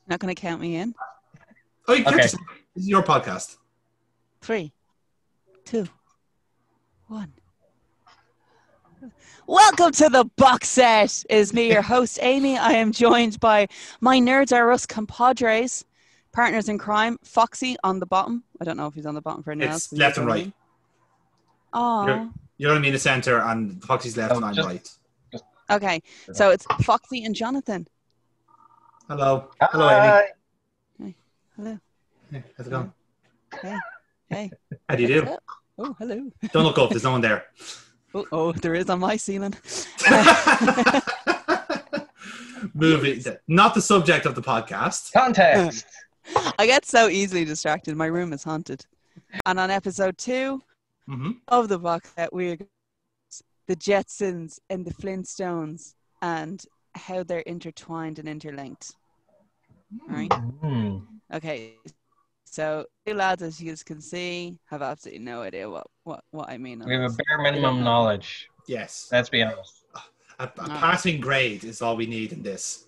Not going to count me in. Oh, you can't Okay. just, this is your podcast. 3, 2, 1. Welcome to the box set. It is me, your host, Amy. I am joined by my Nerds Are Us compadres, partners in crime, Foxy on the bottom. I don't know if he's on the bottom for anyone else. It's left and right. Oh. You're only in the center, and Foxy's left, and I'm just- right. Okay, so it's Foxy and Jonathan. Hello. Hello, Amy. Hey, hello. Hey, how's it going? Hey. How do you do? Oh, hello. Don't look up. There's no one there. Oh, there is on my ceiling. Movie. Not the subject of the podcast. Context. I get so easily distracted. My room is haunted. And on episode 2 of the box set, we're the Jetsons and the Flintstones and how they're intertwined and interlinked. All right? Okay. So, two lads, as you guys can see, have absolutely no idea what I mean. We have a bare minimum knowledge. Yes. Let's be honest. A passing grade is all we need in this.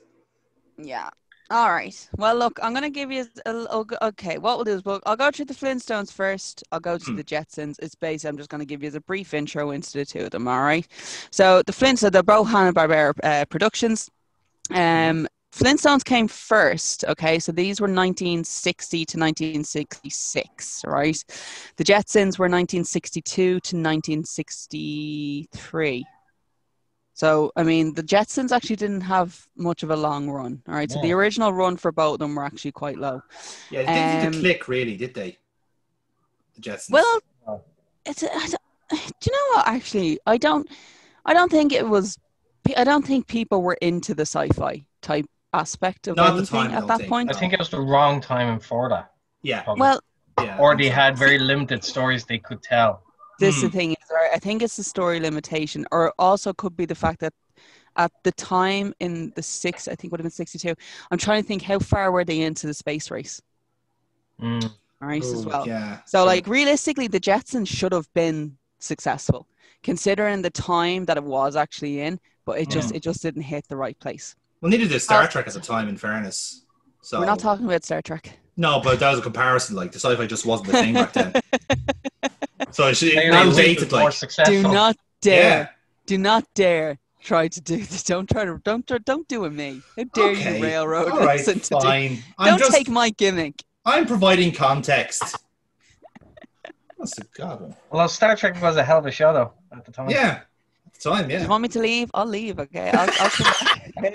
Yeah. All right. Well, look, I'm going to give you okay, what we'll do is I'll go through the Flintstones first. I'll go to the Jetsons. It's basically, I'm just going to give you a brief intro into the two of them, all right? So the Flintstones, they're both Hanna-Barbera productions. Flintstones came first, okay? So these were 1960 to 1966, right? The Jetsons were 1962 to 1963. So, I mean, the Jetsons actually didn't have much of a long run, all right? So the original run for both of them were actually quite low. Yeah, they didn't seem to click, really, did they? The Jetsons. Well, do you know what, actually? I don't think people were into the sci-fi type aspect of anything at that point. I think it was the wrong time for that. Yeah. Probably. Well, or they had very limited stories they could tell. This is the thing, right? I think it's the story limitation, or it also could be the fact that at the time in the I think it would have been 62. I'm trying to think, how far were they into the space race? All right, as well. Yeah, so, like, realistically, the Jetsons should have been successful, considering the time that it was actually in, but it just didn't hit the right place. Well, neither did Star Trek at the time, in fairness. So we're not talking about Star Trek. No, but that was a comparison. Like, the sci-fi just wasn't the thing back then. So it should dated, like, do not dare try to do this. Don't do it me. How dare you railroad all right, us fine. Don't take my gimmick. I'm providing context. That's a god one. Well, Star Trek was a hell of a show, though, at the time. Yeah. At the time, yeah. Do you want me to leave? I'll leave, okay? I'll come back. Okay?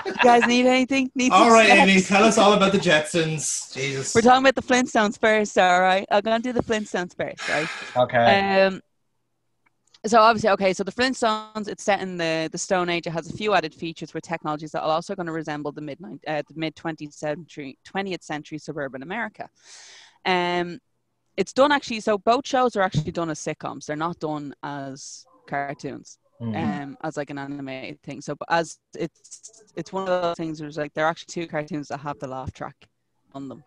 You guys need anything? All right, Amy, tell us all about the Jetsons. Jesus. We're talking about the Flintstones first, all right? I'm going to do the Flintstones first, right? Okay. So obviously, okay, so the Flintstones, it's set in the Stone Age. It has a few added features with technologies that are also going to resemble the mid 20th century suburban America. It's done actually, so both shows are actually done as sitcoms. They're not done as cartoons. As like an animated thing. So as it's one of those things where it's like there are actually two cartoons that have the laugh track on them,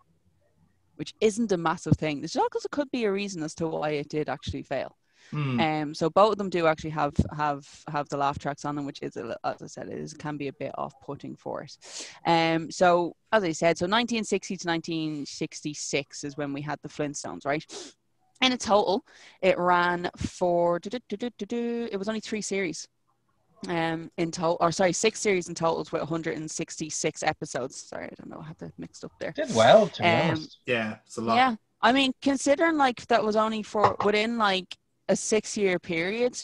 which isn't a massive thing. It's not because it could be a reason as to why it did actually fail. So both of them do actually have the laugh tracks on them, which is, as I said, can be a bit off-putting for it. So as I said, so 1960 to 1966 is when we had the Flintstones, right? In a total, it ran for it was only 3 series in total, or sorry, 6 series in total with 166 episodes. Sorry, I don't know, I had that mixed up there. Did well, to be honest. Yeah, it's a lot. Yeah, I mean, considering like that was only for within like a 6-year period.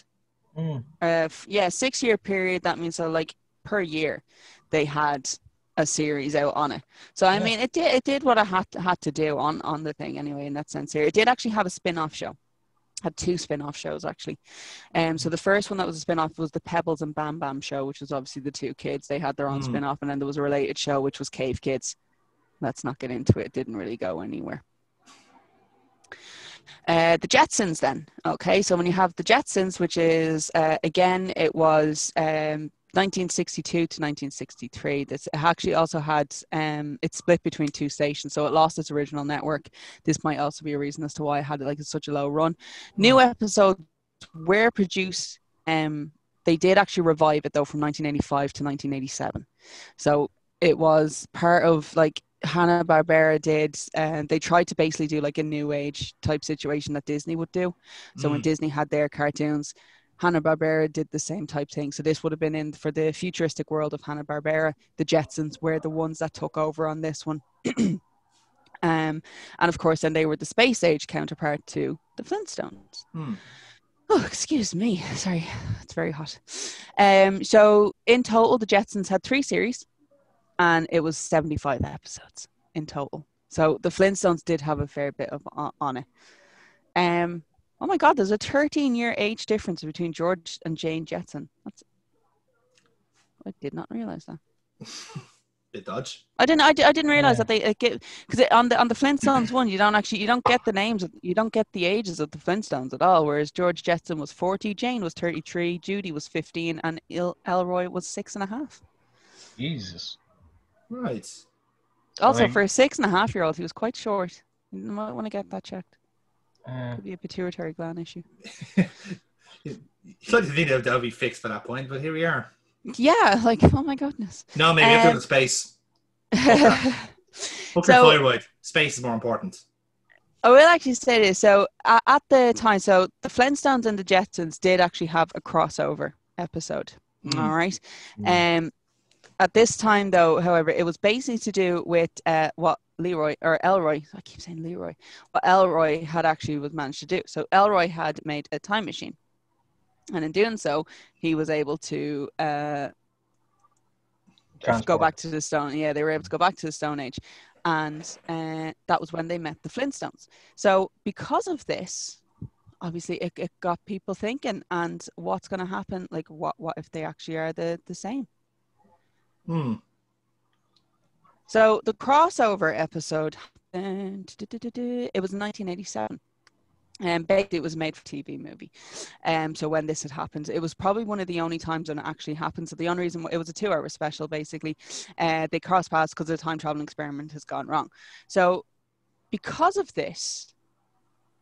6-year period. That means so like per year they had a series out on it. So I mean, it did what I had to do on the thing anyway. In that sense, here it did actually have a spin-off show. Had 2 spin-off shows actually. So the first one that was a spin-off was the Pebbles and Bam Bam show, which was obviously the 2 kids. They had their own spin-off, and then there was a related show which was Cave Kids. Let's not get into it. It didn't really go anywhere. The Jetsons then. Okay, so when you have the Jetsons, which is again, it was 1962 to 1963. This actually also had it split between 2 stations, so it lost its original network. This might also be a reason as to why it had like such a low run. New episodes were produced. They did actually revive it though from 1985 to 1987. So it was part of like Hanna-Barbera did, and they tried to basically do like a new age type situation that Disney would do. So when Disney had their cartoons, Hanna-Barbera did the same type thing. So this would have been in for the futuristic world of Hanna-Barbera. The Jetsons were the ones that took over on this one. And of course, then they were the space age counterpart to the Flintstones. Oh, excuse me. Sorry, it's very hot. So in total, the Jetsons had 3 series, and it was 75 episodes in total. So the Flintstones did have a fair bit of on it. Oh my God, there's a 13-year age difference between George and Jane Jetson. I did not realize that. Bit dodge. I didn't realize that they get, because on the Flintstones one, you don't get the names, you don't get the ages of the Flintstones at all. Whereas George Jetson was 40, Jane was 33, Judy was 15, and Elroy was 6.5. Jesus. Right. Also, for a 6.5-year-old, he was quite short. You might want to get that checked. Could be a pituitary gland issue. You'd like to think that would be fixed by that point, but here we are. Yeah, like, oh my goodness. No, maybe up to the space. Book thyroid. Space is more important. I will actually say this. So at the time, so the Flintstones and the Jetsons did actually have a crossover episode. All right. At this time, though, however, it was basically to do with what Elroy, I keep saying Leroy, what Elroy had actually was managed to do. So Elroy had made a time machine. And in doing so, he was able to go back to the Stone. Yeah, they were able to go back to the Stone Age. And that was when they met the Flintstones. So because of this, obviously, it got people thinking, and what's going to happen? Like, what if they actually are the same? So the crossover episode, it was 1987. And basically, it was made for TV movie. So when this had happened, it was probably one of the only times when it actually happened. So the only reason it was a 2-hour special, basically, they crossed paths because the time traveling experiment has gone wrong. So because of this,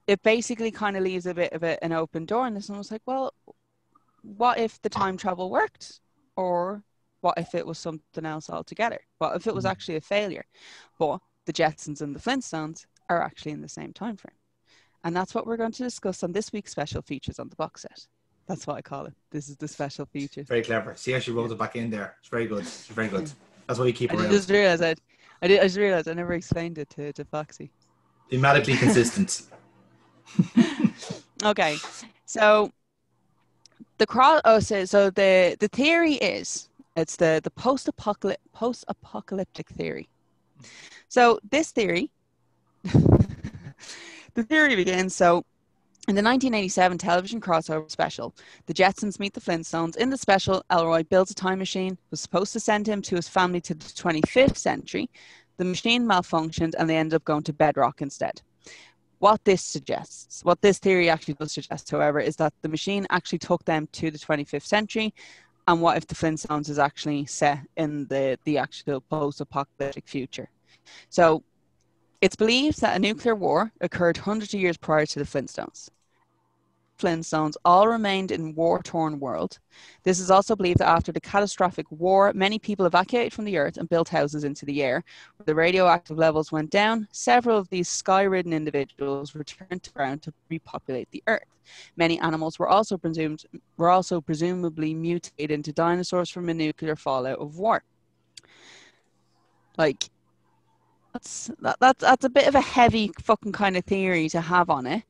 it basically kind of leaves a bit of an open door. And this one was like, well, what if the time travel worked? Or what if it was something else altogether? What if it was actually a failure? But the Jetsons and the Flintstones are actually in the same time frame. And that's what we're going to discuss on this week's special features on the box set. That's what I call it. This is the special features. Very clever. See how she rolled it back in there. It's very good. It's very good. That's why you keep around. I just realized I never explained it to Foxy. Thematically consistent. Okay. So the theory is it's the post-apocalyptic theory. So this theory the theory begins, so in the 1987 television crossover special, the Jetsons meet the Flintstones. In the special, Elroy builds a time machine, was supposed to send him to his family to the 25th century. The machine malfunctioned and they ended up going to bedrock instead. What this theory actually does suggest, however, is that the machine actually took them to the 25th century. And what if the Flintstones is actually set in the actual post-apocalyptic future? So it's believed that a nuclear war occurred hundreds of years prior to the Flintstones. Flintstones all remained in war-torn world. This is also believed that after the catastrophic war, many people evacuated from the earth and built houses into the air. Where the radioactive levels went down, several of these sky-ridden individuals returned to ground to repopulate the earth. Many animals were also presumably mutated into dinosaurs from a nuclear fallout of war. Like, that's a bit of a heavy fucking kind of theory to have on it.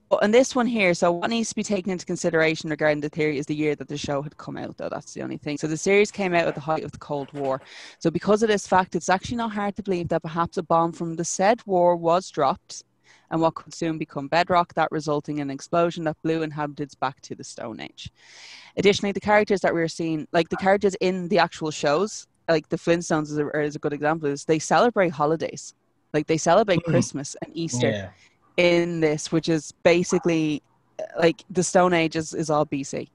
But in this one here, so what needs to be taken into consideration regarding the theory is the year that the show had come out, though. That's the only thing. So the series came out at the height of the Cold War. So because of this fact, it's actually not hard to believe that perhaps a bomb from the said war was dropped and what could soon become bedrock, that resulting in an explosion that blew inhabitants back to the Stone Age. Additionally, the characters that we're seeing, like the characters in the actual shows, like the Flintstones is a good example, is they celebrate holidays. Like they celebrate Christmas and Easter in this, which is basically like the Stone Age is all BC.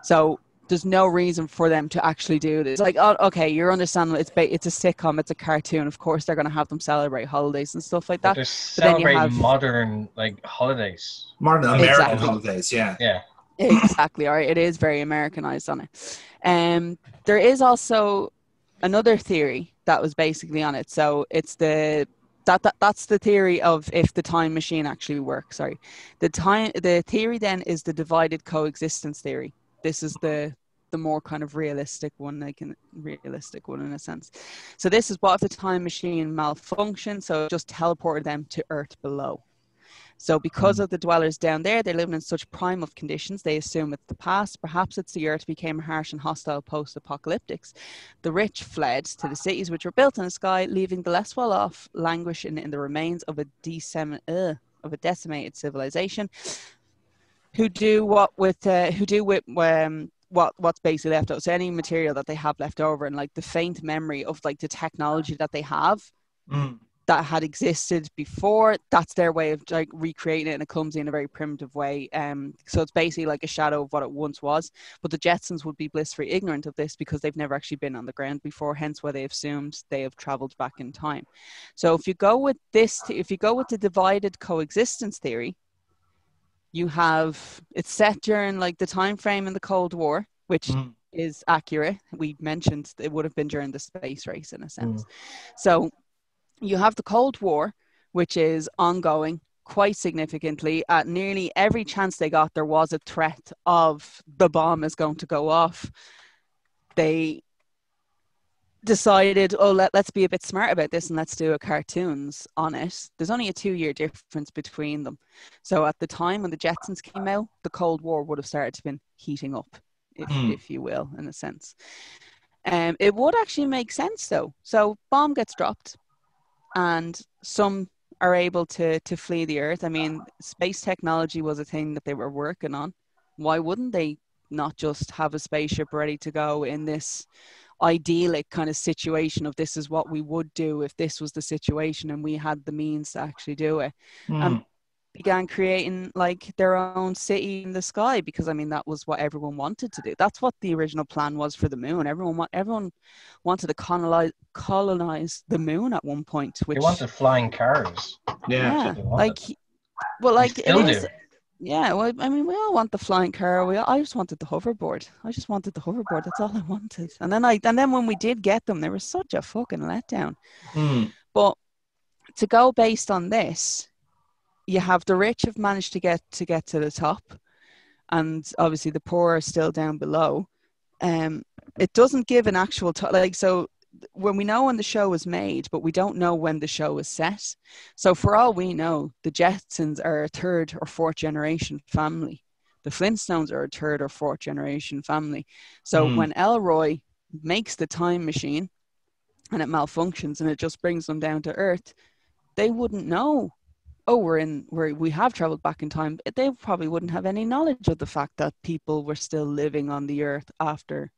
So there's no reason for them to actually do this. Like, oh, okay, you're understanding it's a sitcom, it's a cartoon. Of course, they're going to have them celebrate holidays and stuff like that. But celebrate modern like holidays. Modern American holidays, yeah. Yeah. Exactly. All right. It is very Americanized on it. There is also another theory that was basically on it. So it's that's the theory of if the time machine actually works. Sorry, the theory then is the divided coexistence theory. This is the more kind of realistic one, realistic one in a sense. So this is what if the time machine malfunctioned, so it just teleported them to Earth below. So because of the dwellers down there, they're living in such primal conditions, they assume it's the past. Perhaps it's the Earth became harsh and hostile post-apocalyptics. The rich fled to the cities which were built in the sky, leaving the less well-off languishing in the remains of a decimated civilization. What's basically left over. So any material that they have left over, and like the faint memory of like the technology that they have. That had existed before, that's their way of like recreating it in a clumsy and a very primitive way. So it's basically like a shadow of what it once was. But the Jetsons would be blissfully ignorant of this because they've never actually been on the ground before, hence why they assumed they have traveled back in time. So if you go with the divided coexistence theory, you have it's set during like the time frame in the Cold War, which is accurate. We mentioned it would have been during the space race in a sense. So you have the Cold War, which is ongoing quite significantly. At nearly every chance they got, there was a threat of the bomb is going to go off. They decided, let's be a bit smart about this and let's do a cartoons on it. There's only a 2-year difference between them. So at the time when the Jetsons came out, the Cold War would have started to been heating up, if you will, in a sense. It would actually make sense though. So bomb gets dropped. And some are able to flee the Earth. I mean, space technology was a thing that they were working on. Why wouldn't they not just have a spaceship ready to go in this idyllic kind of situation of this is what we would do if this was the situation and we had the means to actually do it? And began creating like their own city in the sky, because I mean that was what everyone wanted to do. That's what the original plan was for the moon. Everyone wanted to colonize the moon at one point. Which they wanted flying cars. Yeah, like it is. Do. Yeah, well, I mean, we all want the flying car. I just wanted the hoverboard. That's all I wanted. And then when we did get them, they were such a fucking letdown. But to go based on this, you have the rich have managed to get to the top, and obviously the poor are still down below. It doesn't give an actual so when we know when the show was made, but we don't know when the show was set. So for all we know, the Jetsons are a 3rd or 4th generation family. The Flintstones are a 3rd or 4th generation family. So when Elroy makes the time machine and it malfunctions and it just brings them down to Earth, they wouldn't know. We have traveled back in time. They probably wouldn't have any knowledge of the fact that people were still living on the Earth after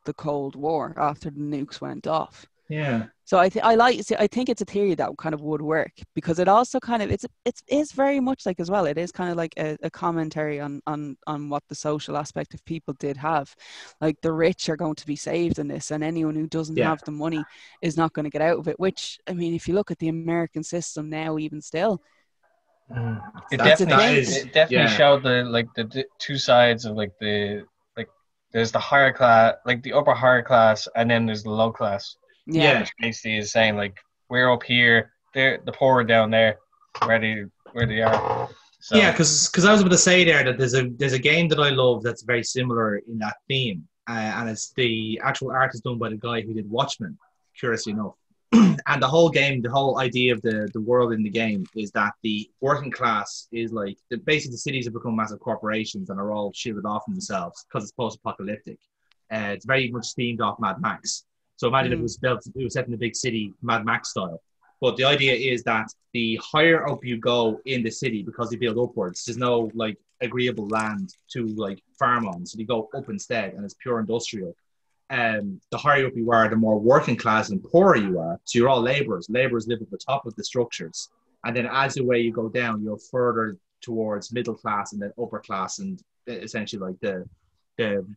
the Cold War, after the nukes went off. Yeah. So I think it's a theory that kind of would work, because it also kind of it's very much like as well. It is kind of like a commentary on what the social aspect of people did have. Like the rich are going to be saved in this, and anyone who doesn't have the money is not going to get out of it. Which, I mean, if you look at the American system now, even still. It definitely showed the two sides of like there's the higher class, like the upper higher class, and then there's the low class. Yeah. Which basically is saying like we're up here, the poor are down there, where they are. So. Yeah, because I was about to say there that there's a game that I love that's very similar in that theme, and it's the actual art is done by the guy who did Watchmen, curiously enough. And the whole game, the whole idea of the world in the game is that the working class is like basically the cities have become massive corporations and are all shielded off from themselves because it's post-apocalyptic. It's very much themed off Mad Max. So imagine it was set in a big city, Mad Max style. But the idea is that the higher up you go in the city, because you build upwards, there's no like agreeable land to like farm on, so you go up instead, and it's pure industrial. The higher up you are, the more working class and poorer you are. So you're all laborers. Laborers live at the top of the structures. And then as the way you go down, you're further towards middle class and then upper class, and essentially like the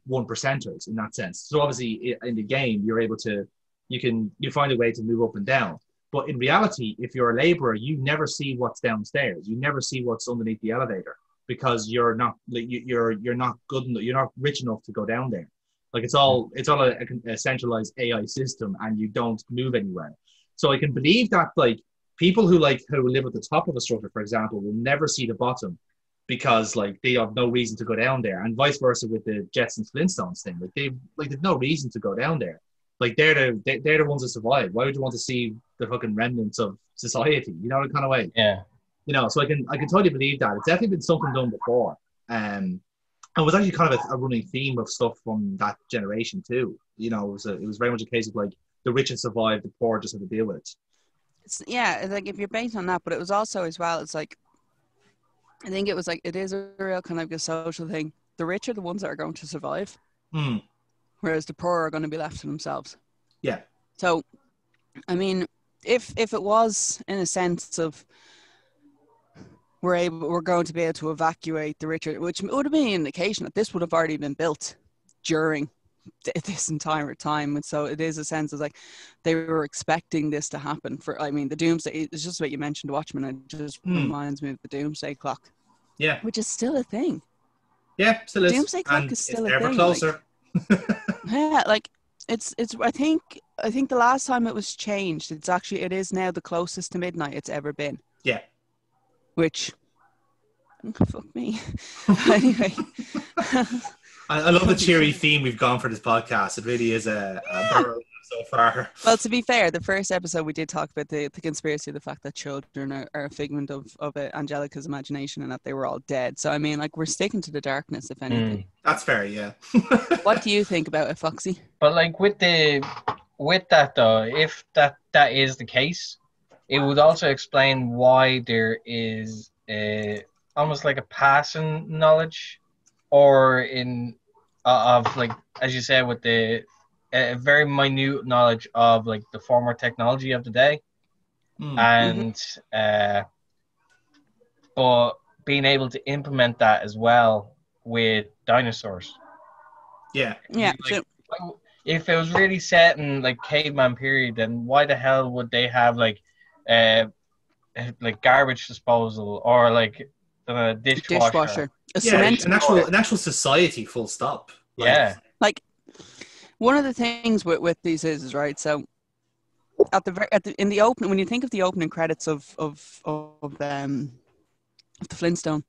one percenters in that sense. So obviously in the game, you're able to, you find a way to move up and down. But in reality, if you're a laborer, you never see what's downstairs. You never see what's underneath the elevator, because you're not good enough, you're not rich enough to go down there. Like it's all a centralized AI system, and you don't move anywhere. So I can believe that like people who live at the top of a structure, for example, will never see the bottom because like they have no reason to go down there, and vice versa with the Jetsons Flintstones thing. Like they've no reason to go down there. Like they're the ones that survive. Why would you want to see the fucking remnants of society? You know, the kind of way. Yeah. You know, so I can totally believe that. It's definitely been something done before. And it was actually kind of a running theme of stuff from that generation too. You know, it was very much a case of like the rich had survived, the poor just had to deal with it. It's like if you're based on that, but it was also as well, it's like, I think it was like, it is a real kind of a social thing. The rich are the ones that are going to survive, whereas the poor are going to be left to themselves. Yeah. So, I mean, if it was in a sense of we're going to be able to evacuate the richer, which would have been an indication that this would have already been built during this entire time. And so it is a sense of like they were expecting this to happen the doomsday. It's just what you mentioned, Watchmen. It just reminds me of the doomsday clock. Yeah. Which is still a thing. Yeah, still is. Doomsday clock is still a thing. Ever closer. Yeah, like it's I think the last time it was changed, it is now the closest to midnight it's ever been. Yeah. Which, fuck me. Anyway. I love the cheery theme we've gone for this podcast. It really is a barrel so far. Well, to be fair, the first episode we did talk about the conspiracy, the fact that children are a figment of Angelica's imagination and that they were all dead. So, I mean, like, we're sticking to the darkness, if anything. That's fair, yeah. What do you think about it, Foxy? But, like, with that, though, if that is the case, it would also explain why there is almost like a passing knowledge, or of like, as you said, with the a very minute knowledge of like the former technology of the day, and but being able to implement that as well with dinosaurs. Yeah. Yeah. Like, if it was really set in like caveman period, then why the hell would they have like garbage disposal or like a dishwasher? An actual society, full stop. Like one of the things with these is right. So in the opening, when you think of the opening credits of the Flintstone,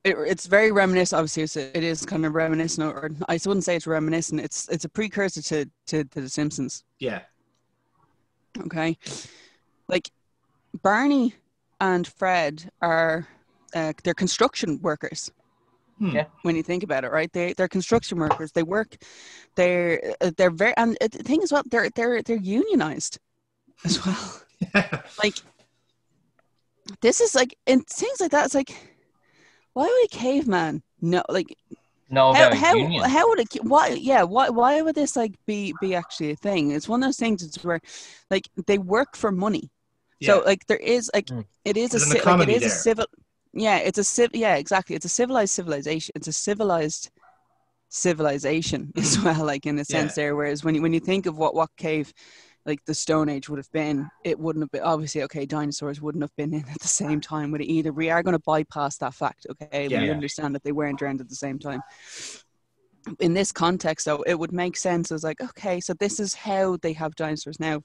it's very reminiscent. Obviously, it is kind of reminiscent, or I wouldn't say it's reminiscent. It's a precursor to The Simpsons. Yeah. Okay. Like Barney and Fred are they're construction workers. Yeah. When you think about it, right? They're construction workers. They work. They're very, and the thing is, well, they're unionized as well. Yeah. Like this is like, and things like that. It's like, why would a caveman how would it? Why would this like be actually a thing? It's one of those things. It's where like they work for money. Yeah. So like there is like it is There's a civil. Yeah, exactly. It's a civilized civilization. It's a civilized civilization as well, like in a sense there. Whereas when you think of what cave, like the Stone Age would have been, it wouldn't have been, obviously, okay, dinosaurs wouldn't have been in at the same time with it either. We are going to bypass that fact, okay? We understand that they weren't around at the same time. In this context, though, it would make sense as like, okay, so this is how they have dinosaurs now,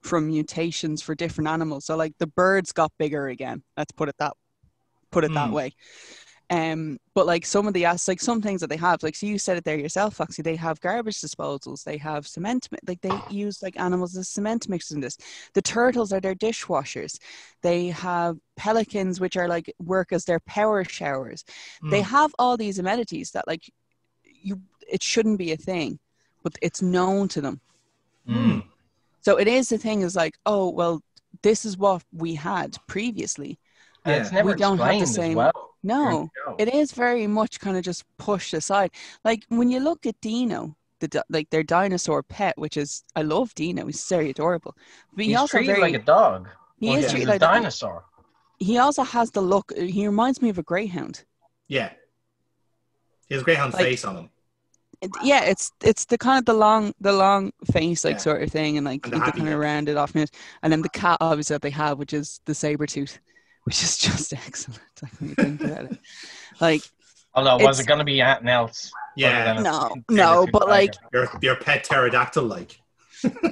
from mutations for different animals. So like the birds got bigger again. Let's put it that way. But like some of the some things that they have, like, so you said it there yourself, Foxy, they have garbage disposals, they have cement, like they use like animals as cement mixers in this. The turtles are their dishwashers. They have pelicans, which are like work as their power showers. They have all these amenities that like it shouldn't be a thing, but it's known to them. So it is the thing is like, oh well, this is what we had previously. And it's never we don't have the same. Well. No, it is very much kind of just pushed aside. Like when you look at Dino, their dinosaur pet, which is, I love Dino. He's very adorable. But he's also treated like a dog. He is treated like a dinosaur. He also has the look. He reminds me of a greyhound. Yeah, he has a greyhound face on him. Yeah, it's the kind of the long face like sort of thing, and like the kind of rounded off it, and then the cat obviously that they have, which is the saber tooth. Which is just excellent. Like when you think about it, like. Although, was it going to be anything else? Yeah. No, but like, Your pet pterodactyl, like.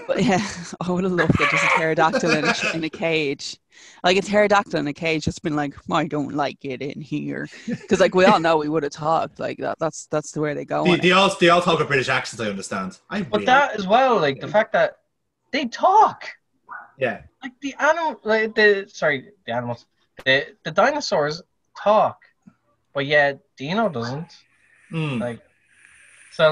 but yeah, I would have loved it. Just a pterodactyl in a cage, like a pterodactyl in a cage. Just been like, I don't like it in here, because like we all know we would have talked like that. That's the way they go. They all talk with British accents. I understand. But that as well, like the fact that they talk. Yeah. Like the animal, like the animals, the dinosaurs talk, but yeah, Dino doesn't. Like, so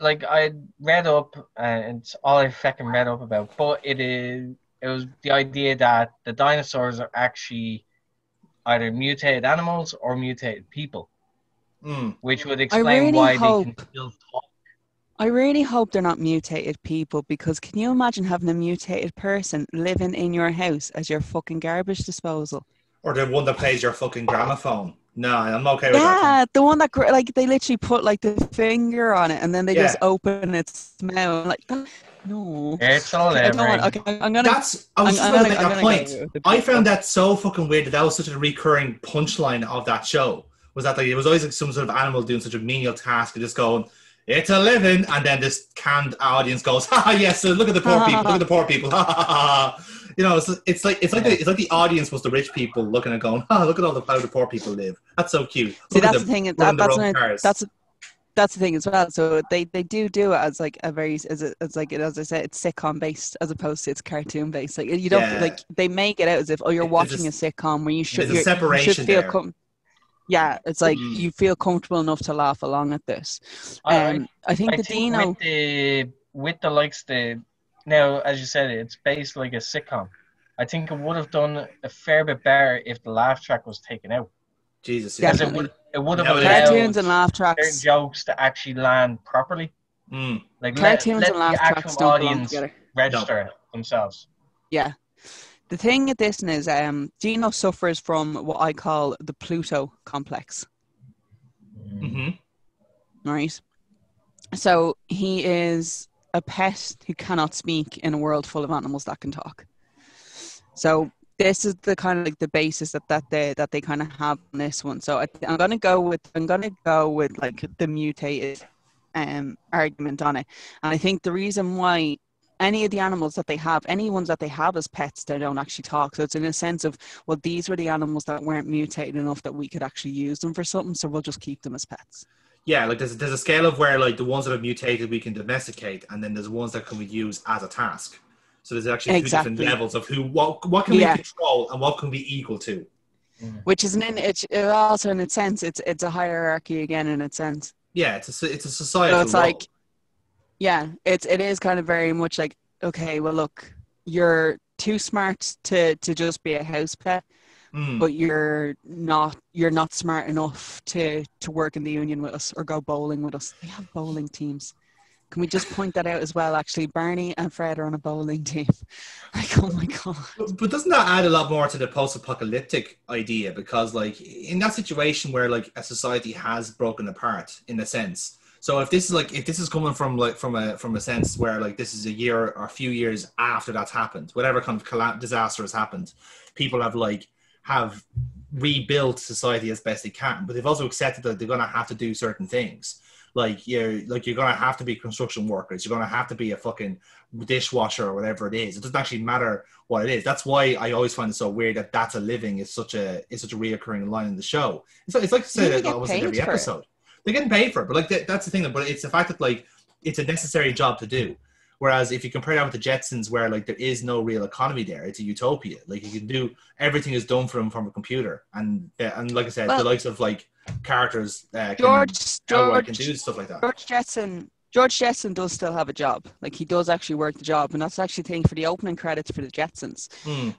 like I read up, and it's all I fucking read up about. But it was the idea that the dinosaurs are actually either mutated animals or mutated people, which would explain why they can still talk. I really hope they're not mutated people, because can you imagine having a mutated person living in your house as your fucking garbage disposal? Or the one that plays your fucking gramophone. No, I'm okay with that. Yeah, the one that like they literally put like the finger on it and then they just open its mouth. Like, no. It's all okay, I don't want, okay, I'm gonna. I was just going to make that point. I found that so fucking weird that was such a recurring punchline of that show. Was that like it was always like some sort of animal doing such a menial task and just going, "It's a living," and then this canned audience goes, "Ha yes, so look at the poor people, look at the poor people." Ha ha ha. You know, it's like the audience was the rich people looking and going, "Oh, look at how the poor people live." That's so cute. See, that's the thing. That's the thing as well. So they do it as like a very as I said, it's sitcom based as opposed to it's cartoon based. Like you don't like they make it out as if you're watching a sitcom where you should feel yeah, it's like you feel comfortable enough to laugh along at this. I think Dino with the likes now, as you said, it's based like a sitcom. I think it would have done a fair bit better if the laugh track was taken out. Jesus, yeah. It would have allowed cartoons and laugh tracks, certain jokes to actually land properly. Like cartoons let and laugh the tracks actual don't belong audience together. register themselves. Yeah. The thing with this is Dino suffers from what I call the Pluto complex. Right? So he is a pet who cannot speak in a world full of animals that can talk. So this is the kind of like the basis that they kind of have on this one. So I'm gonna go with like the mutated argument on it, and I think the reason why any of the animals that they have, any ones that they have as pets, they don't actually talk. So it's in a sense of, well, these were the animals that weren't mutated enough that we could actually use them for something, so we'll just keep them as pets. Yeah, like there's a scale of where like the ones that have mutated we can domesticate, and then there's ones that can be used as a task. So there's actually two different levels of what can we control and what can we equal to. Which is it also in a sense it's a hierarchy again in a sense. Yeah, it's a societal. So it's like, yeah, it is kind of very much like, okay, well look, you're too smart to just be a house pet, but you're not smart enough to work in the union with us or go bowling with us. They have bowling teams. Can we just point that out as well? Actually, Barney and Fred are on a bowling team. Like, oh my god! But doesn't that add a lot more to the post-apocalyptic idea? Because, like, in that situation where like a society has broken apart, in a sense. So if this is coming from a sense where like this is a year or a few years after that's happened, whatever kind of disaster has happened, people have rebuilt society as best they can, but they've also accepted that they're going to have to do certain things. You're going to have to be construction workers. You're going to have to be a fucking dishwasher or whatever it is. It doesn't actually matter what it is. That's why I always find it so weird that that's a living is such a reoccurring line in the show. It's like to say that almost in every episode. They're getting paid for it, but like that's the thing. But it's the fact that like it's a necessary job to do. Whereas if you compare that with the Jetsons, where like there is no real economy there, it's a utopia. Like you can do everything is done from a computer, and like I said, the likes of like characters can do stuff like that. George Jetson does still have a job. Like he does actually work the job, and that's actually the thing for the opening credits for the Jetsons.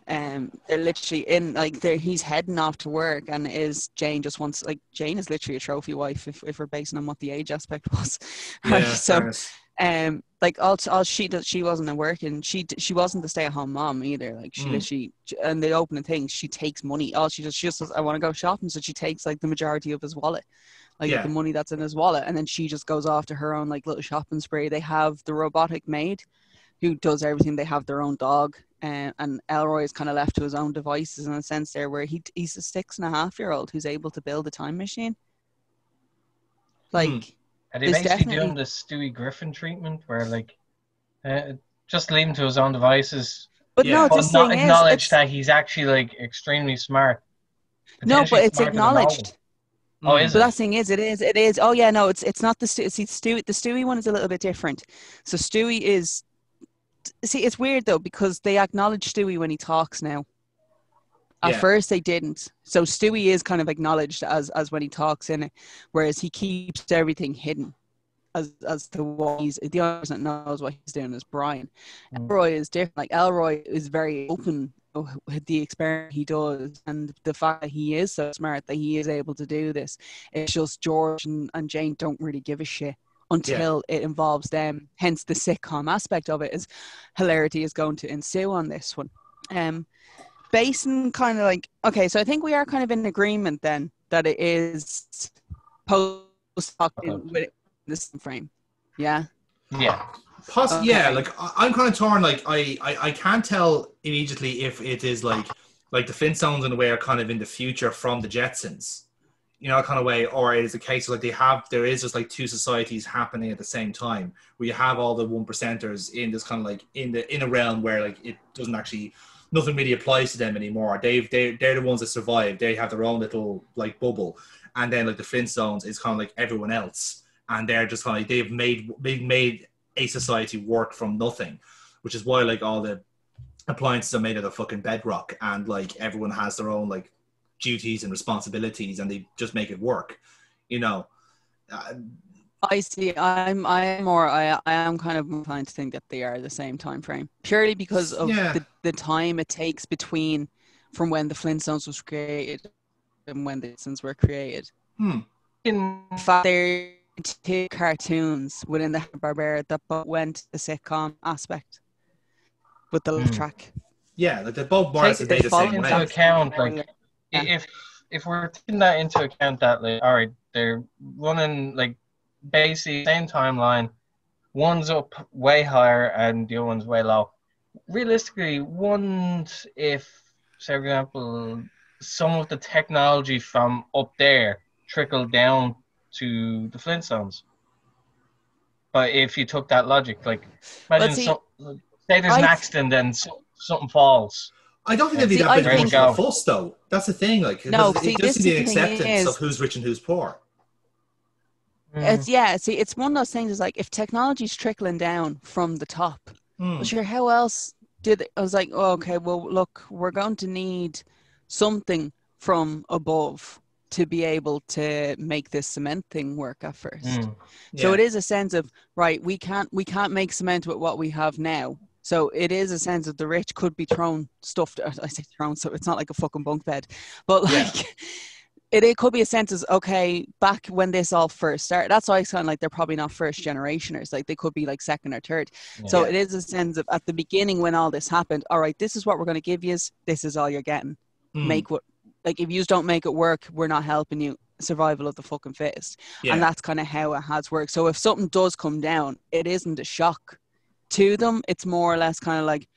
They're literally in like he's heading off to work, and Jane just wants like Jane is literally a trophy wife if we're basing on what the age aspect was. Right? Yeah, so like all she wasn't working. She wasn't the stay-at-home mom either. Like she literally, and the opening thing, she takes money. She just says, I want to go shopping, so she takes like the majority of his wallet, like the money that's in his wallet, and then she just goes off to her own like little shopping spree. They have the robotic maid who does everything. They have their own dog, and Elroy is kind of left to his own devices in a sense there, where he's a 6.5-year-old who's able to build a time machine. Like, Are they there's basically definitely. doing the Stewie Griffin treatment, where like just leave him to his own devices, But no, Yeah. but this not thing is, acknowledge it's that he's actually like extremely smart, no, potentially but it's smarter than all of them. acknowledged. Oh, is But it? that thing is, it is. Oh yeah, no, it's not the see Stewie. The Stewie one is a little bit different. So Stewie is. See, it's weird though because they acknowledge Stewie when he talks now. At Yeah. first they didn't. So Stewie is kind of acknowledged as when he talks in it, whereas he keeps everything hidden as to what he's. The only person that knows what he's doing is Brian. Elroy is different. Like Elroy is very open with the experiment he does, and the fact that he is so smart that he is able to do this. It's just George and Jane don't really give a shit until it involves them. Hence the sitcom aspect of it is hilarity is going to ensue on this one. Basin kind of like, okay, so I think we are kind of in agreement then that it is post-hoc with this frame. Yeah. Yeah. Okay. Yeah, like I'm kind of torn. Like I can't tell immediately if it is like the Flintstones in a way are kind of in the future from the Jetsons, kind of way, or it is a case of like there is just like two societies happening at the same time, where you have all the 1%ers in this kind of like in a realm where like it doesn't actually, nothing really applies to them anymore. They're the ones that survive. They have their own little like bubble, and then like the Flintstones is kind of like everyone else, and they're just kind of like they've made a society work from nothing, which is why like all the appliances are made out of fucking bedrock, and like everyone has their own like duties and responsibilities, and they just make it work. I see. I am kind of inclined to think that they are the same time frame, purely because of the time it takes between from when the Flintstones was created and when the Jetsons were created. In fact, they're two cartoons within the Hanna-Barbera that both went the sitcom aspect with the laugh track. Yeah, like the both Morris is made the same way. Into account, like if we're taking that into account, that like, all right, they're running like basically same timeline. One's up way higher and the other one's way low. Realistically, wouldn't, if, say, for example, some of the technology from up there trickled down to the Flintstones? But if you took that logic, like, imagine say there's an accident and something falls. I don't think they'd be that big much of a fuss, though. That's the thing, like, no, it just the acceptance of who's rich and who's poor. It's one of those things. Is like if technology's trickling down from the top, well, sure. How else did I was like, oh, okay, well, look, we're going to need something from above to be able to make this cement thing work at first. So it is a sense of right. We can't make cement with what we have now. So it is a sense of the rich could be thrown stuff. I say thrown, so it's not like a fucking bunk bed, but like. It could be a sense of, okay, back when this all first started, that's why it's kind of like they're probably not first generationers. Like they could be like second or third. So it is a sense of at the beginning when all this happened, all right, this is what we're going to give you. This is all you're getting. Make what, like if you don't make it work, we're not helping you. Survival of the fucking fittest. And that's kind of how it has worked. So if something does come down, it isn't a shock to them. It's more or less kind of like,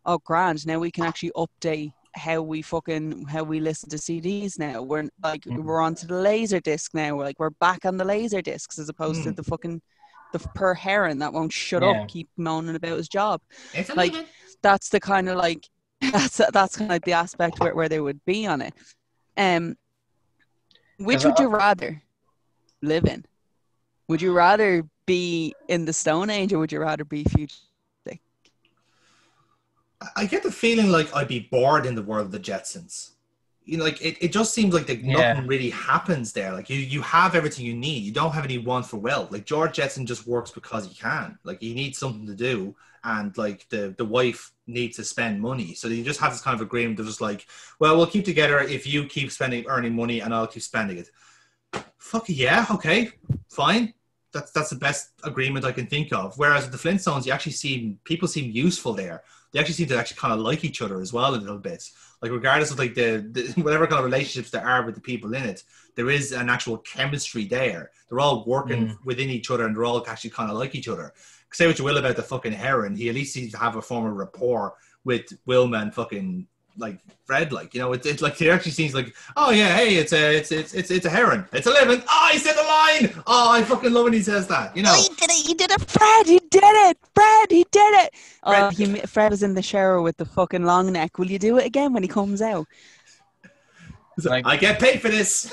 oh, grand, now we can actually update how we listen to CDs now. We're like we're onto the laser disc now. We're back on the laser discs as opposed to the per heron that won't shut up, keep moaning about his job. Like that's the kind of like that's kind of like the aspect where they would be on it. Which would you rather live in? Would you rather be in the Stone Age or would you rather be future? I get the feeling like I'd be bored in the world of the Jetsons. Like it just seems like nothing really happens there. Like you have everything you need. You don't have any want for wealth. Like George Jetson just works because he can. Like he needs something to do, and like the wife needs to spend money. So you just have this kind of agreement of just like, well, we'll keep together if you keep earning money, and I'll keep spending it. Fuck yeah, okay, fine. That's the best agreement I can think of. Whereas with the Flintstones, people seem useful there. They actually seem to kind of like each other as well a little bit. Like regardless of like the whatever kind of relationships there are with the people in it, there is an actual chemistry there. They're all working within each other and they're all actually kind of like each other. Say what you will about the fucking heron, he at least seems to have a form of rapport with Wilma and fucking like Fred, like, you know, it's like it actually seems like, oh yeah, hey, it's a heron, it's a living. Oh, he said the line. Oh, I fucking love when he says that. You know, Oh, he did it, Fred. He did it, Fred. He did it. Fred was in the shower with the fucking long neck. Will you do it again when he comes out? Like, I get paid for this.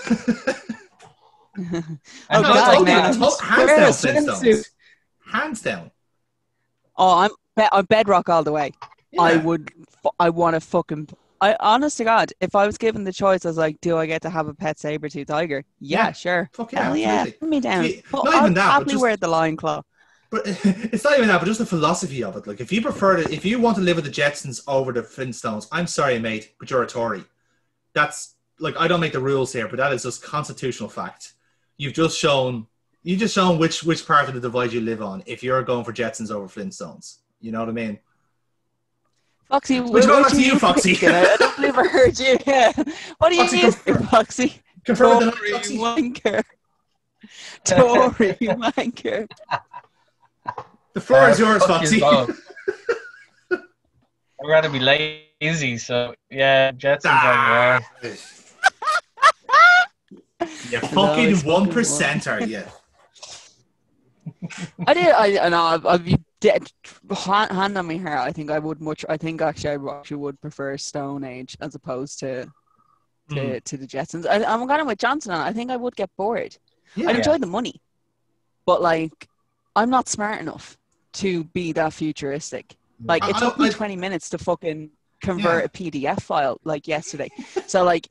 Oh God, man! Hands down, Flintstones. Hands down. Oh, I'm bedrock all the way. Yeah. I want to fucking. Honest to God, if I was given the choice, I was like, do I get to have a pet saber-tooth tiger? Yeah, sure. Fuck yeah, hell yeah, put me down. See, not even that, happily wear the lion claw. But it's not even that, but just the philosophy of it. Like, if you want to live with the Jetsons over the Flintstones, I'm sorry, mate, but you're a Tory. That's like, I don't make the rules here, but that is just constitutional fact. You've just shown which part of the divide you live on if you're going for Jetsons over Flintstones. You know what I mean? Foxy, which one to you, Foxy? I don't believe I heard you. Yeah. What do you mean, Foxy? Tory wanker. Tory wanker. The floor is yours, Foxy. I'd rather be lazy, so yeah, Jetsons. You fucking 1%, are you? I'd be dead. Hand on my heart. I think I actually would prefer Stone Age as opposed to the Jetsons. I'm kind of with Johnson on it. I think I would get bored. Yeah. I'd enjoy the money, but like, I'm not smart enough to be that futuristic. Like, it took me 20 minutes to fucking convert a PDF file like yesterday. So like,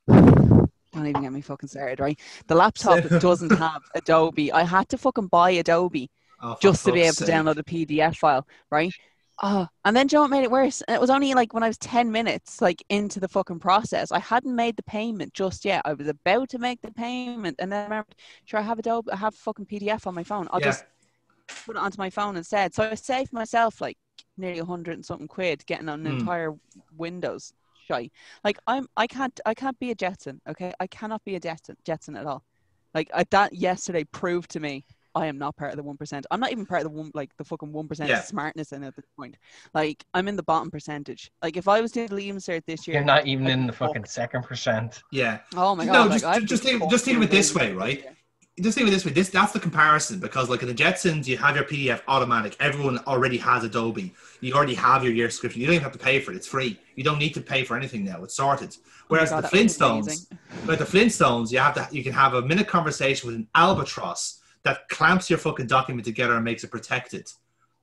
don't even get me fucking started, right? The laptop doesn't have Adobe. I had to fucking buy Adobe just to be able to download a PDF file, right? And then, do you know what made it worse? And it was only like when I was 10 minutes like into the fucking process. I hadn't made the payment just yet. I was about to make the payment, and then I remembered, sure, I have Adobe, I have fucking PDF on my phone. I'll just put it onto my phone instead. So I saved myself like nearly 100 and something quid getting on an entire Windows shy. Like, I can't be a Jetson, okay? I cannot be a Jetson at all. Like, that yesterday proved to me I am not part of the 1%. I'm not even part of the fucking 1% smartness in it at this point. Like, I'm in the bottom percentage. Like, if I was doing the Leaving Cert this year, you're not even in the fucking 2%. Yeah. Oh my God. No, just think of it this way, right? Just think of it this way. That's the comparison, because like in the Jetsons, you have your PDF automatic. Everyone already has Adobe. You already have your year subscription. You don't even have to pay for it. It's free. You don't need to pay for anything now. It's sorted. Whereas the Flintstones, you can have a minute conversation with an albatross that clamps your fucking document together and makes it protected.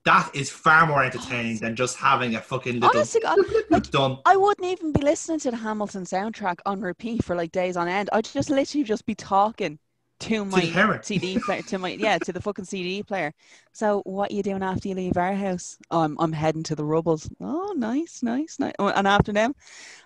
That is far more entertaining than just having a fucking little... Honestly, God, like, done. I wouldn't even be listening to the Hamilton soundtrack on repeat for like days on end. I'd just literally just be talking to my CD player, to the fucking CD player. So what are you doing after you leave our house? Oh, I'm heading to the Rubbles. Oh, nice. And after them,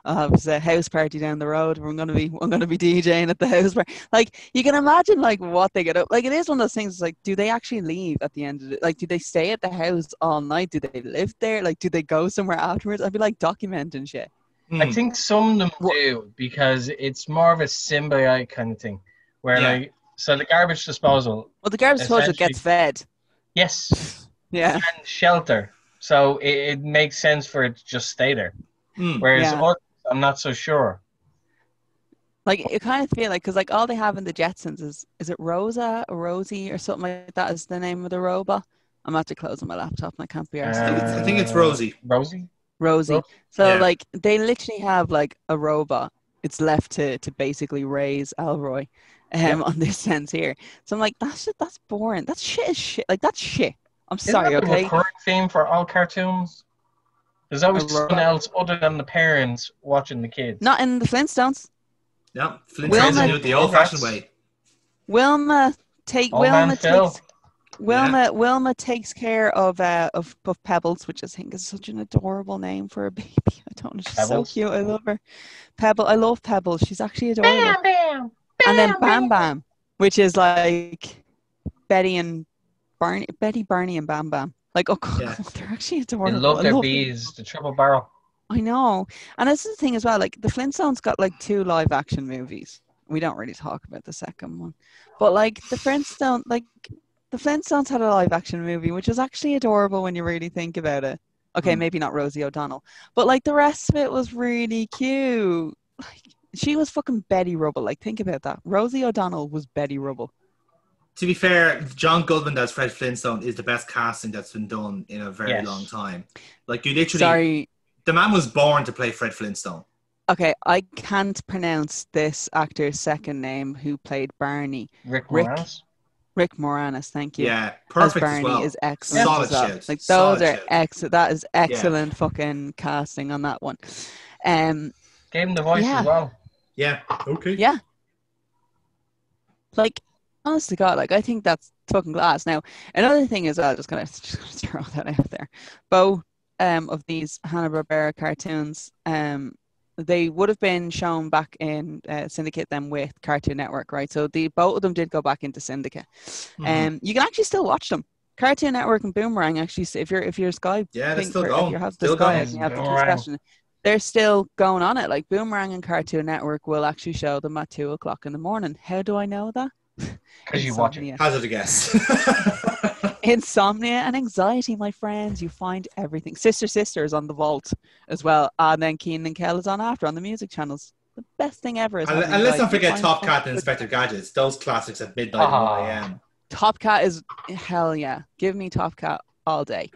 there's a house party down the road. I'm gonna be DJing at the house party. Like, you can imagine like what they get up. Like, it is one of those things. Like, do they actually leave at the end of it? Like, do they stay at the house all night? Do they live there? Like, do they go somewhere afterwards? I'd be like documenting shit. I think some of them do, because it's more of a symbiote kind of thing, where like. So the garbage disposal. Well, the garbage disposal gets fed. Yes. Yeah. And shelter. So it makes sense for it to just stay there. Whereas others, I'm not so sure. Like, you kind of feel like, because like all they have in the Jetsons is it Rosa or Rosie or something like that is the name of the robot. I'm actually closing my laptop and I can't be arsed. I think it's Rosie. Rosie. So like they literally have like a robot. It's left to basically raise Elroy. On this sense here. So I'm like, that's boring. That's shit. Like, that's shit. I'm sorry, Isn't that okay? the recurring theme for all cartoons? There's always someone else other than the parents watching the kids. Not in the Flintstones. No, Flintstones do it the old-fashioned way. Wilma takes care of Pebbles, which I think is such an adorable name for a baby. I don't know, she's so cute. I love her. I love Pebbles. She's actually adorable. Bam, bam. And then Bam Bam, which is like Betty, Barney, and Bam Bam. Like, oh God, they're actually adorable. They love their bees, the triple barrel. I know. And that's the thing as well. Like, the Flintstones got like 2 live action movies. We don't really talk about the second one, but like the Flintstones had a live action movie, which was actually adorable when you really think about it. Okay, maybe not Rosie O'Donnell, but like the rest of it was really cute. Like she was fucking Betty Rubble. Like think about that. Rosie O'Donnell was Betty Rubble. To be fair, John Goodman as Fred Flintstone is the best casting that's been done in a very long time. Like you literally, Sorry, the man was born to play Fred Flintstone. okay, I can't pronounce this actor's second name who played Barney. Rick Moranis. Rick Moranis, thank you. Yeah, perfect as Barney as well. Is excellent Solid as well. shit. Like Solid those are shit. excellent. That is excellent fucking casting on that one. Gave him the voice as well. Yeah. Okay. Yeah. Like, honest to God, like I think that's fucking glass. Now, another thing is, I'm just gonna throw that out there. Both of these Hanna-Barbera cartoons, they would have been shown back in Syndicate then with Cartoon Network, right? So both of them did go back into Syndicate. You can actually still watch them. Cartoon Network and Boomerang actually, if you're Sky, they're still going. If you have the Sky and you have the discussion, they're still going on it. Like Boomerang and Cartoon Network will actually show them at 2:00 in the morning. How do I know that? Because you watch it. Hazard a guess. Insomnia and anxiety, my friends. You find everything. Sister is on the vault as well. And then Keenan and Kel is on after on the music channels. The best thing ever is. And let's not forget Top Cat and Inspector Gadgets. Those classics at midnight and 1 a.m. Top Cat is hell yeah. Give me Top Cat all day.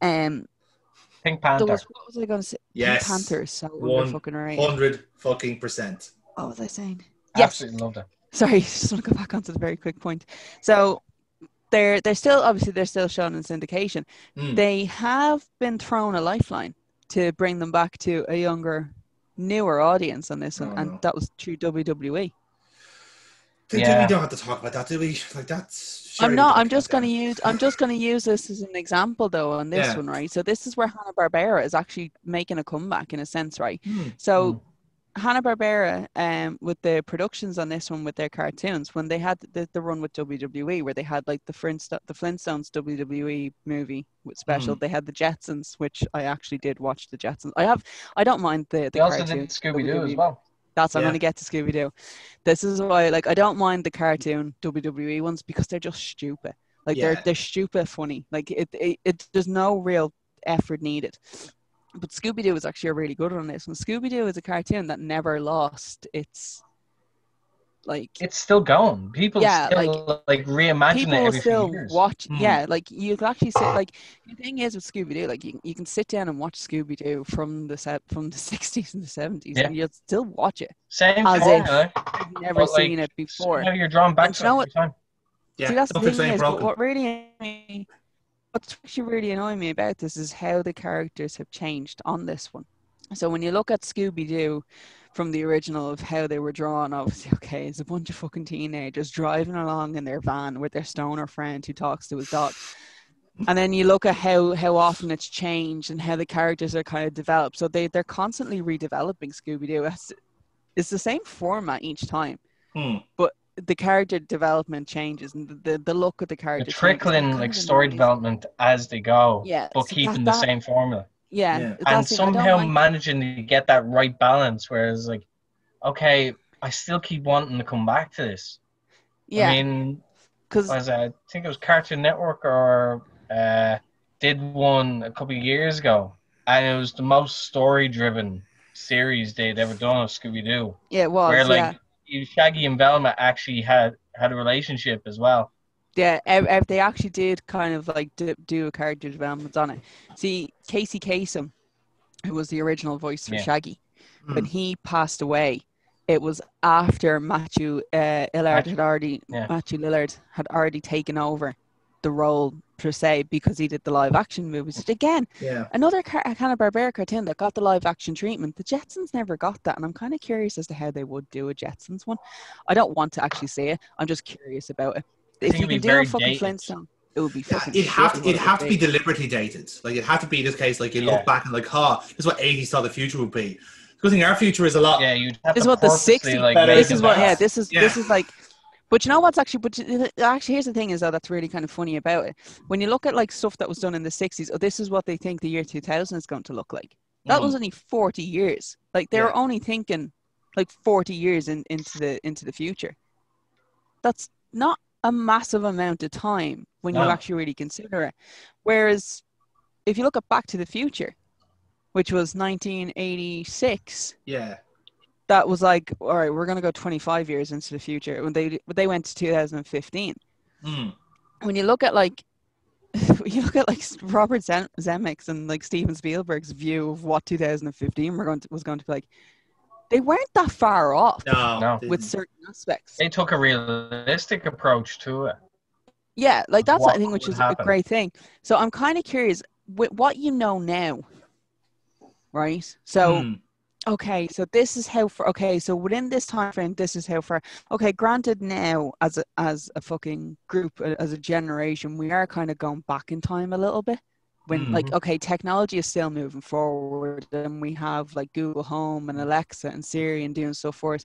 Pink Panther. What was I going to say? Yes. Pink Panther is so fucking right. 100%. What was I saying? Yes. Absolutely loved it. Sorry, just want to go back onto the very quick point. So they're still shown in syndication. They have been thrown a lifeline to bring them back to a younger, newer audience on this one, and that was through WWE. We don't have to talk about that, do we? Like that's. I'm not. I'm just going to use this as an example, though, on this one, right? So this is where Hanna-Barbera is actually making a comeback in a sense, right? So. Hanna-Barbera, with the productions on this one with their cartoons, when they had the run with WWE, where they had like the Flintstones WWE movie with special, they had the Jetsons, which I actually did watch the Jetsons. I don't mind the they also did Scooby-Doo as well. I'm going to get to Scooby-Doo. This is why, like, I don't mind the cartoon WWE ones because they're just stupid. Like they're stupid funny. Like it there's no real effort needed. But Scooby-Doo is actually a really good one on this one. Scooby-Doo is a cartoon that never lost its, like... It's still going. People still, like reimagine it every few years. Watch, like, you can actually sit, like... The thing is with Scooby-Doo, like, you can sit down and watch Scooby-Doo from the 60s and the 70s, and you'll still watch it. Same as if you've never seen it before. You're drawn back to it every time. Yeah, see, that's the thing is, but what's actually really annoying me about this is how the characters have changed on this one. So when you look at Scooby-Doo from the original of how they were drawn, obviously, okay, it's a bunch of fucking teenagers driving along in their van with their stoner friend who talks to his dog. And then you look at how often it's changed and how the characters are kind of developed. So they're constantly redeveloping Scooby-Doo. It's the same format each time. But the character development changes and the look of the character. The trickling like story development as they go, but so keeping the same formula. Yeah. And somehow managing to get that right balance, whereas like, okay, I still keep wanting to come back to this. Yeah. I mean, because I think it was Cartoon Network or did one a couple of years ago, and it was the most story-driven series they'd ever done of Scooby-Doo. Yeah, it was. Where like Shaggy and Velma actually had a relationship as well. Yeah, they actually did kind of like do a character development on it. See, Casey Kasem, who was the original voice for Shaggy, when he passed away, it was after Matthew Lillard had already taken over the role per se, because he did the live action movies. Again, another Hanna-Barbera cartoon that got the live action treatment. The Jetsons never got that, and I'm kind of curious as to how they would do a Jetsons one. I don't want to actually see it. I'm just curious about it. If you can do a fucking Flintstone, it would be fucking. It'd have to be deliberately dated. Like it'd have to be in this case. Like you look back and like, this is what 80s thought the future would be. Because I think our future is a lot. Yeah, you'd have this to is what the 60s. like, this is what. Yeah, this is like. But you know what's actually, here's the thing is, though, that's really kind of funny about it. When you look at like stuff that was done in the 60s, this is what they think the year 2000 is going to look like. That was only 40 years. Like they were only thinking like 40 years into the future. That's not a massive amount of time when you actually really consider it. Whereas if you look at Back to the Future, which was 1986, Yeah. that was like, all right, we're going to go 25 years into the future. When they went to 2015. Mm. When you look at like Robert Zemeckis and like Steven Spielberg's view of what 2015 was going to be like, they weren't that far off No. with certain aspects. They took a realistic approach to it. Yeah, like that's What I think which would is happen? a great thing. So I'm kind of curious with what you know now, right? So okay, so this is how far. Okay, so within this time frame, this is how far. Okay, granted, now as a fucking group, as a generation, we are kind of going back in time a little bit. When like, okay, technology is still moving forward, and we have like Google Home and Alexa and Siri and doing so forth.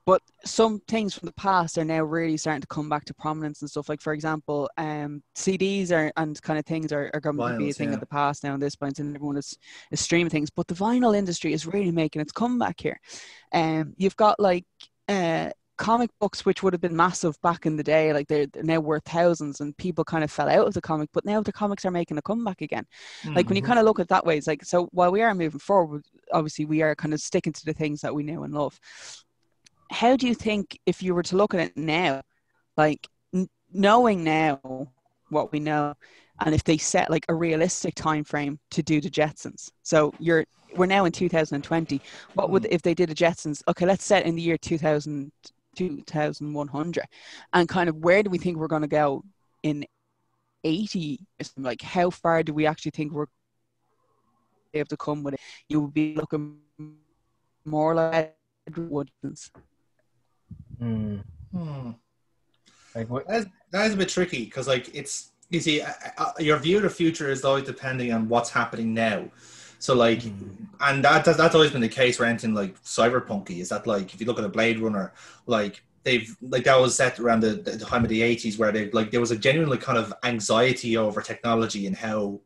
But some things from the past are now really starting to come back to prominence and stuff. Like, for example, CDs and kind of things are going to be a thing of the past now at this point, and everyone is streaming things. But the vinyl industry is really making its comeback here. You've got like comic books, which would have been massive back in the day. Like they're now worth thousands, and people kind of fell out of the comic. But now the comics are making a comeback again. Like when you kind of look at it that way, it's like, so while we are moving forward, obviously we are kind of sticking to the things that we know and love. How do you think, if you were to look at it now, like knowing now what we know, and if they set like a realistic time frame to do the Jetsons? So we're now in 2020. What would, if they did a Jetsons? Okay, let's set in the year 2100, and kind of where do we think we're going to go in 80? Like how far do we actually think we're able to come with it? You would be looking more like Woodlands. Like that is a bit tricky because, like, it's, you see, your view of the future is always depending on what's happening now. So, like, and that's always been the case for anything like cyberpunky. Is that, like, if you look at a Blade Runner, like that was set around the time of the 80s, where there was a genuine kind of anxiety over technology and how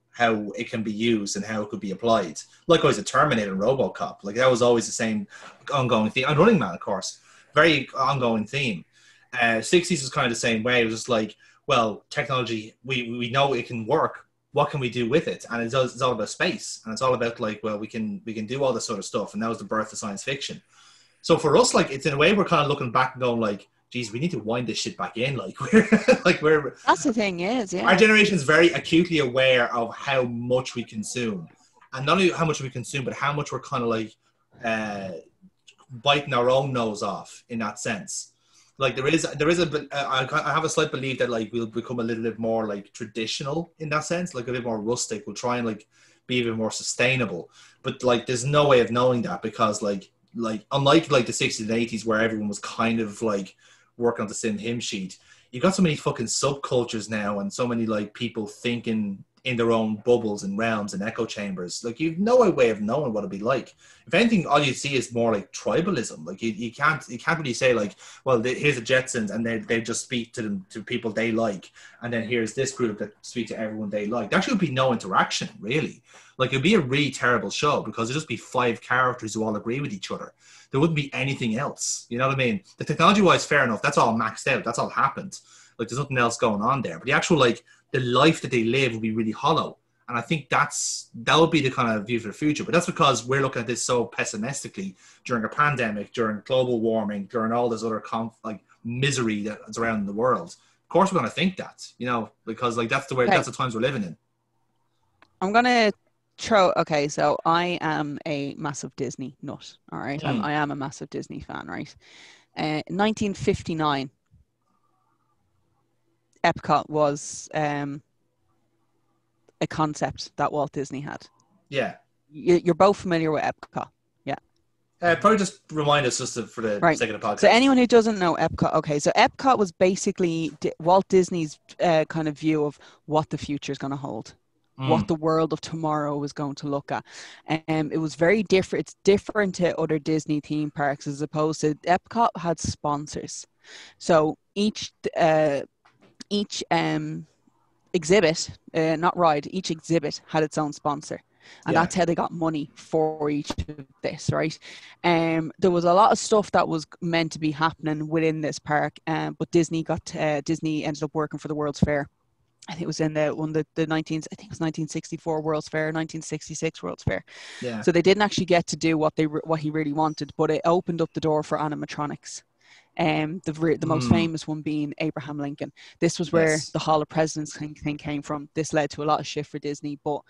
it can be used and how it could be applied. Likewise, the Terminator and RoboCop, like that was always the same ongoing theme. And Running Man, of course, very ongoing theme. 60s was kind of the same way. It was just like, well, technology, we know it can work. What can we do with it? And it's all about space, and it's all about, like, well, we can do all this sort of stuff. And that was the birth of science fiction. So for us, like, it's in a way we're kind of looking back and going like, geez, we need to wind this shit back in. Like we're that's the thing is, yeah. Our generation is very acutely aware of how much we consume, and not only how much we consume, but how much we're kind of like biting our own nose off in that sense. Like I have a slight belief that, like, we'll become a little bit more like traditional in that sense, like a bit more rustic. We'll try and, like, be even more sustainable. But, like, there's no way of knowing that because like unlike like the 60s and 80s where everyone was kind of like working on the same hymn sheet, you got so many fucking subcultures now and so many, like, people thinking in their own bubbles and realms and echo chambers. Like, you've no way of knowing what it'd be like. If anything, all you see is more like tribalism. Like, you can't really say, like, well, here's the Jetsons and they just speak to people they like, and then here's this group that speak to everyone they like. There actually would be no interaction, really. Like, it'd be a really terrible show because it'd just be 5 characters who all agree with each other. There wouldn't be anything else. You know what I mean? The technology-wise, fair enough. That's all maxed out. That's all happened. Like, there's nothing else going on there. But the actual, like, the life that they live will be really hollow. And I think that would be the kind of view for the future. But that's because we're looking at this so pessimistically during a pandemic, during global warming, during all this other misery that's around the world. Of course, we're going to think that, you know, because, like, that's the times we're living in. I'm going to okay, so I am a massive Disney nut, all right? I am a massive Disney fan, right? 1959, Epcot was a concept that Walt Disney had. Yeah. You're both familiar with Epcot, yeah? Probably just remind us just for the sake of the podcast. So anyone who doesn't know Epcot, okay, so Epcot was basically Walt Disney's kind of view of what the future is going to hold. What the world of tomorrow was going to look at. It was very different. It's different to other Disney theme parks as opposed to Epcot had sponsors. So each exhibit, not ride, each exhibit had its own sponsor. And that's how they got money for each of this, right? There was a lot of stuff that was meant to be happening within this park, but Disney ended up working for the World's Fair. I think it was in the 19, I think it was 1964 World's Fair, 1966 World's Fair. Yeah. So they didn't actually get to do what he really wanted, but it opened up the door for animatronics. The most famous one being Abraham Lincoln. This was where the Hall of Presidents thing came from. This led to a lot of shit for Disney, but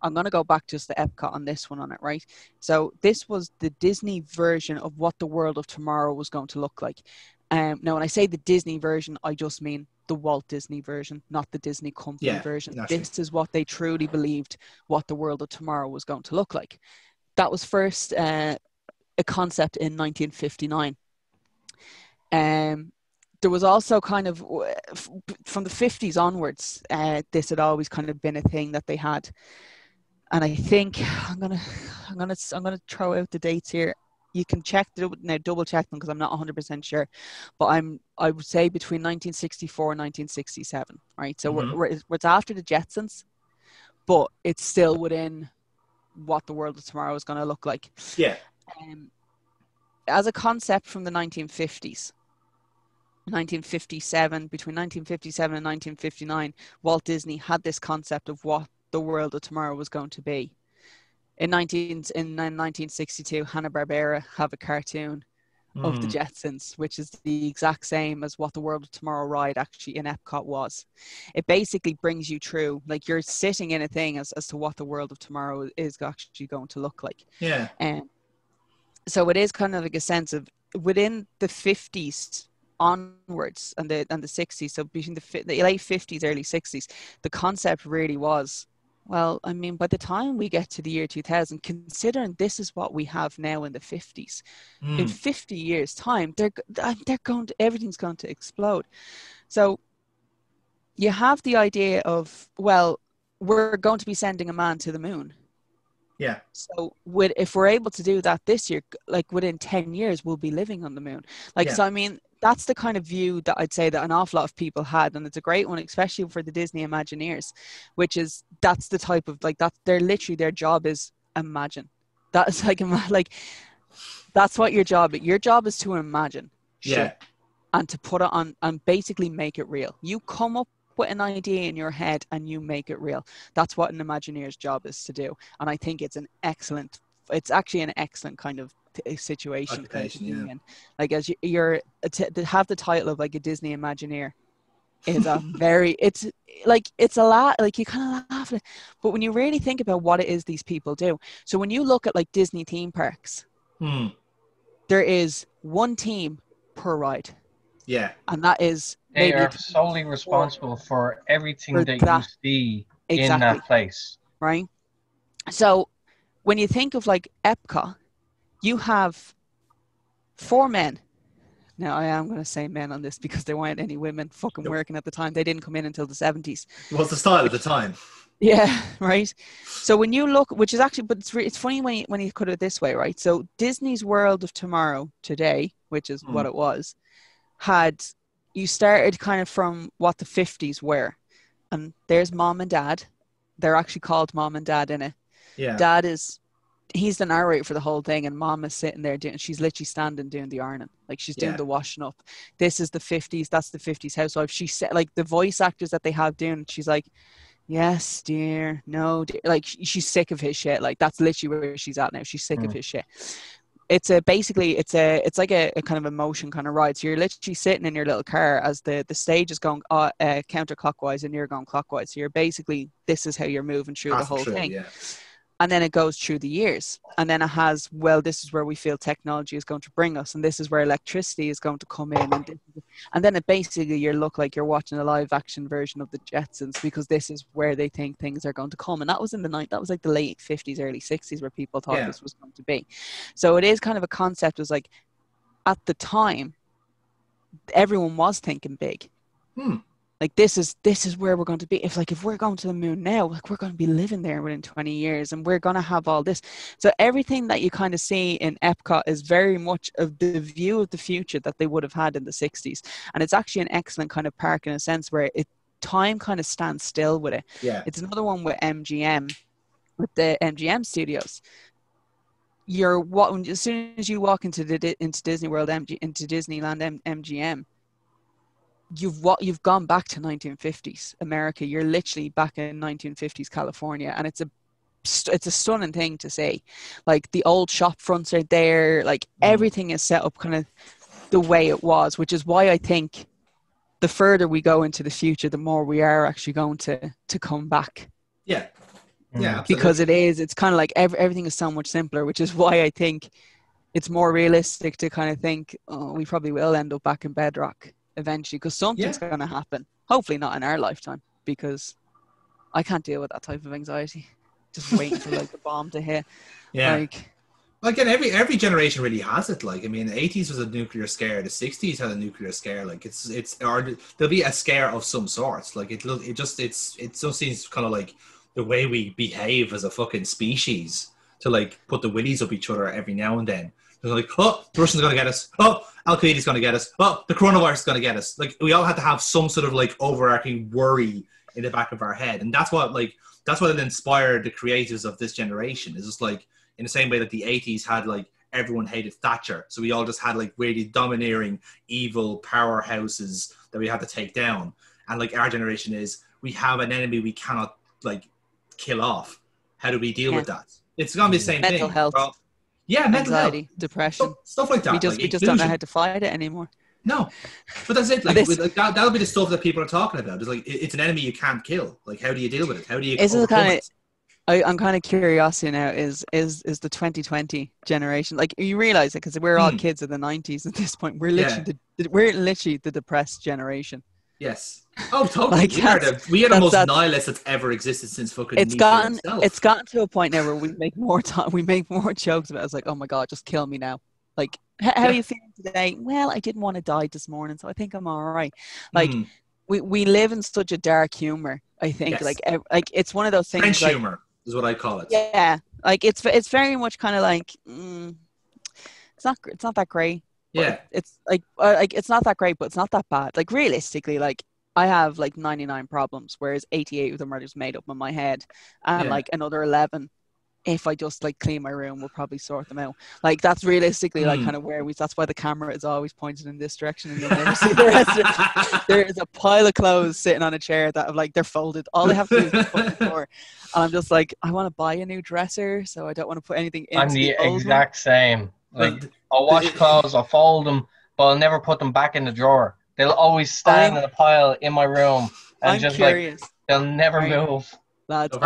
I'm going to go back just to Epcot on this one on it, right? So this was the Disney version of what the world of tomorrow was going to look like. Now, when I say the Disney version, I just mean the Walt Disney version, not the Disney company version. Naturally. This is what they truly believed what the world of tomorrow was going to look like. That was first a concept in 1959. There was also kind of from the 50s onwards, this had always kind of been a thing that they had. And I think I'm gonna throw out the dates here. You can double check them because I'm not 100% sure, but I would say between 1964 and 1967, right? So it's after the Jetsons, but it's still within what the world of tomorrow is going to look like. Yeah. As a concept from the 1950s, 1957, between 1957 and 1959, Walt Disney had this concept of what the world of tomorrow was going to be. In 1962, Hanna-Barbera have a cartoon of the Jetsons, which is the exact same as what the World of Tomorrow ride actually in Epcot was. It basically brings you through, like you're sitting in a thing as to what the world of tomorrow is actually going to look like. Yeah. So it is kind of like a sense of within the 50s onwards and the 60s, so between the late 50s, early 60s, the concept really was, well, I mean, by the time we get to the year 2000, considering this is what we have now in the 50s, in 50 years' time, everything's going to explode. So you have the idea of, well, we're going to be sending a man to the moon. Yeah. So if we're able to do that this year, like within 10 years, we'll be living on the moon. So, I mean, that's the kind of view that I'd say that an awful lot of people had. And it's a great one, especially for the Disney Imagineers, which is, that's the type of, like, that they're literally, their job is imagine. That's like, that's what your job is. Your job is to imagine shit and to put it on and basically make it real. You come up with an idea in your head and you make it real. That's what an Imagineer's job is to do. And I think it's actually an excellent kind of situation kind of in. Like, as you're to have the title of like a Disney Imagineer is a very, it's a lot, like you kind of laugh at it, but when you really think about what it is these people do. So when you look at like Disney theme parks, there is one team per ride. Yeah. And that is, they are solely responsible for everything that you see in that place. Right? So when you think of like Epcot, you have 4 men. Now, I am going to say men on this because there weren't any women fucking working at the time. They didn't come in until the 70s. It was the style at the time. Yeah, right. So when you look, which is actually, but it's funny when you put it this way, right? So Disney's World of Tomorrow today, which is what it was, you started kind of from what the 50s were. And there's mom and dad. They're actually called mom and dad in it. Yeah. Dad he's the narrator for the whole thing, and mom is sitting there she's literally standing doing the ironing, like she's doing the washing up. This is the 50s. That's the 50s housewife. She said, like, the voice actors that they have doing, she's like, yes, dear, no, dear. Like, she's sick of his shit. Like, that's literally where she's at now. She's sick of his shit. It's like a kind of emotion kind of ride. So you're literally sitting in your little car as the stage is going counterclockwise and you're going clockwise. So you're basically, this is how you're moving through the whole thing. Yeah. And then it goes through the years. And then it has, well, this is where we feel technology is going to bring us. And this is where electricity is going to come in. And then it basically, you look like you're watching a live action version of the Jetsons, because this is where they think things are going to come. And that was that was like the late 50s, early 60s where people thought this was going to be. So it is kind of a concept. It was like, at the time, everyone was thinking big. Like, this is where we're going to be. If we're going to the moon now, like, we're going to be living there within 20 years and we're going to have all this. So everything that you kind of see in Epcot is very much of the view of the future that they would have had in the 60s. And it's actually an excellent kind of park in a sense where time kind of stands still with it. Yeah. It's another one with MGM, with the MGM studios. As soon as you walk into Disney World, into Disneyland MGM, you've gone back to 1950s America. You're literally back in 1950s California, and it's a stunning thing to see. Like the old shop fronts are there, like everything is set up kind of the way it was, which is why I think the further we go into the future, the more we are actually going to come back. Yeah, yeah, absolutely. Because it's kind of like everything is so much simpler, which is why I think it's more realistic to kind of think, oh, we probably will end up back in bedrock eventually, because something's going to happen. Hopefully not in our lifetime, because I can't deal with that type of anxiety. Just waiting for like the bomb to hit. Yeah. Like again, every generation really has it. Like, I mean, the 80s was a nuclear scare. The 60s had a nuclear scare. Like, or there'll be a scare of some sort. Like, it just seems kind of like the way we behave as a fucking species to like put the willies up each other every now and then. They're like, oh, the Russians are going to get us. Oh, Al-Qaeda's going to get us. Oh, the coronavirus is going to get us. Like, we all had to have some sort of like overarching worry in the back of our head. And that's what inspired the creators of this generation. It's just like, in the same way that the 80s had like, everyone hated Thatcher. So we all just had like really domineering, evil powerhouses that we had to take down. And like our generation is, we have an enemy we cannot like kill off. How do we deal with that? It's going to be the same thing. Mental health. Well, mental anxiety, health. depression. Stuff like that. We just don't know how to fight it anymore. No, but that's it. Like, that'll be the stuff that people are talking about. It's like, it's an enemy you can't kill. Like, how do you deal with it? How do you overcome it? I'm kind of curious, now, is the 2020 generation, like, you realize it, because we're all kids of the 90s at this point. We're literally the depressed generation. Yes. Oh, totally. Like, we are the most nihilist that's ever existed since fucking it's gotten to a point now where we make more jokes about it. It's like, oh my God, just kill me now. Like, how are you feeling today? Well, I didn't want to die this morning, so I think I'm all right. Like, we live in such a dark humor, I think. Yes. Like it's one of those things. French humor is what I call it. Yeah, like it's very much kind of like it's not that great. Yeah, it's like it's not that great, but it's not that bad. Like, realistically, like, I have like 99 problems, whereas 88 of them are just made up in my head, and like another 11, if I just like clean my room, we'll probably sort them out. Like, that's realistically like kind of where that's why the camera is always pointed in this direction, and you'll never see the rest. There is a pile of clothes sitting on a chair that like they're folded. All they have to do is put on the floor. And I'm just like, I want to buy a new dresser, so I don't want to put anything in. I'm the exact same. Like, I'll wash clothes, I'll fold them, but I'll never put them back in the drawer. They'll always stand in a pile in my room, and I'm just curious. Like, they'll never move. Lads,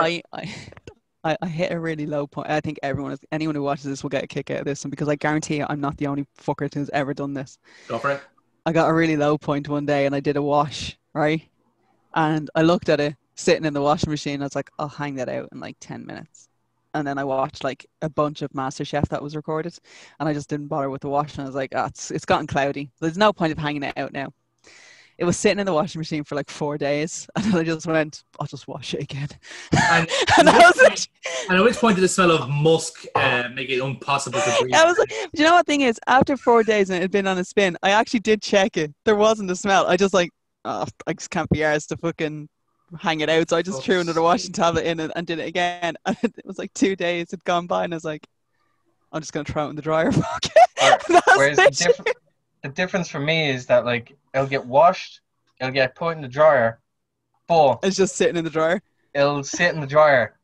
I hit a really low point. I think anyone who watches this will get a kick out of this, and because I guarantee you, I'm not the only fucker who's ever done this. Go for it. I got a really low point one day, and I did a wash, right? And I looked at it sitting in the washing machine. I was like, I'll hang that out in like 10 minutes. And then I watched like a bunch of MasterChef that was recorded, and I just didn't bother with the wash. And I was like, it's gotten cloudy. There's no point of hanging it out now. It was sitting in the washing machine for like 4 days, and then I just went, I'll just wash it again. And at which point did the smell of musk make it impossible to breathe? I was like, do you know what thing is? After 4 days and it had been on a spin, I actually did check it. There wasn't a smell. I just like, I just can't be arsed to fucking hang it out. So I just threw another washing tablet in and did it again. And it was like 2 days had gone by, and I was like, I'm just going to throw it in the dryer. Whereas the difference for me is that, like, it'll get washed, it'll get put in the dryer, but it's just sitting in the dryer. It'll sit in the dryer.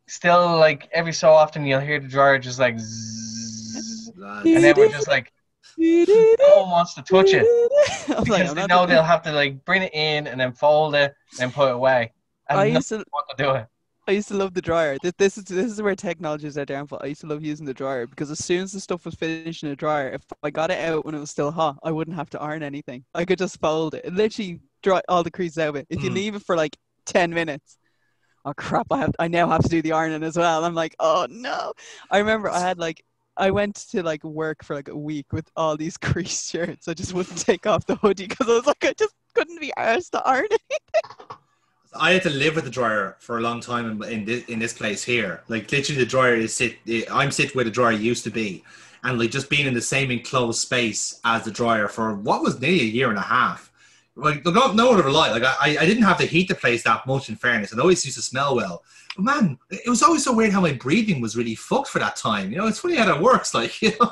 Still, like, every so often you'll hear the dryer just like zzz, and then we're just like, no one wants to touch it because they know they'll have to like bring it in and then fold it and then put it away. And I used to want to do it. I used to love the dryer. This is where technology is at downfall. I used to love using the dryer because as soon as the stuff was finished in the dryer, if I got it out when it was still hot, I wouldn't have to iron anything. I could just fold it. It literally dry all the creases out of it. If you leave it for like 10 minutes, oh crap! I now have to do the ironing as well. I'm like, oh no! I remember I went to like work for like a week with all these creased shirts. I just wouldn't take off the hoodie because I was like, I just couldn't be arsed to iron anything. I had to live with the dryer for a long time in this place here. Like, literally, the dryer I'm sitting where the dryer used to be, and like just being in the same enclosed space as the dryer for what was nearly a year and a half. Like, no one ever lied. Like, I didn't have to heat the place that much. In fairness, it always used to smell well. But man, it was always so weird how my breathing was really fucked for that time. You know, it's funny how that works. Like, you know,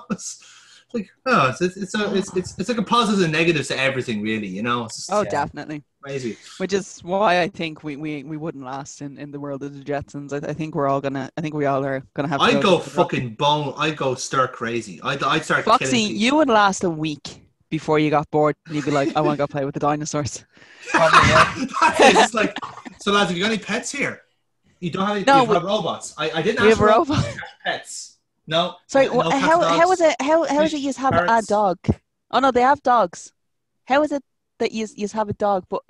Like, oh, it's like a positives and negatives to everything, really. You know. It's just Oh, definitely. crazy. Which is why I think we wouldn't last in the world of the Jetsons. I think we all are gonna have. I'd go fucking bone. I'd go stir crazy. I'd start Foxy, killing. you would last a week before you got bored, and you'd be like, "I want to go play with the dinosaurs." It's like, so lads, have you got any pets here? You don't have any. No, you have robots. I didn't we ask have a for robot. pets. No. Sorry, no cats, how is dogs, it? How is it you have a parrots. dog? Oh no, they have dogs. How is it that you have a dog? But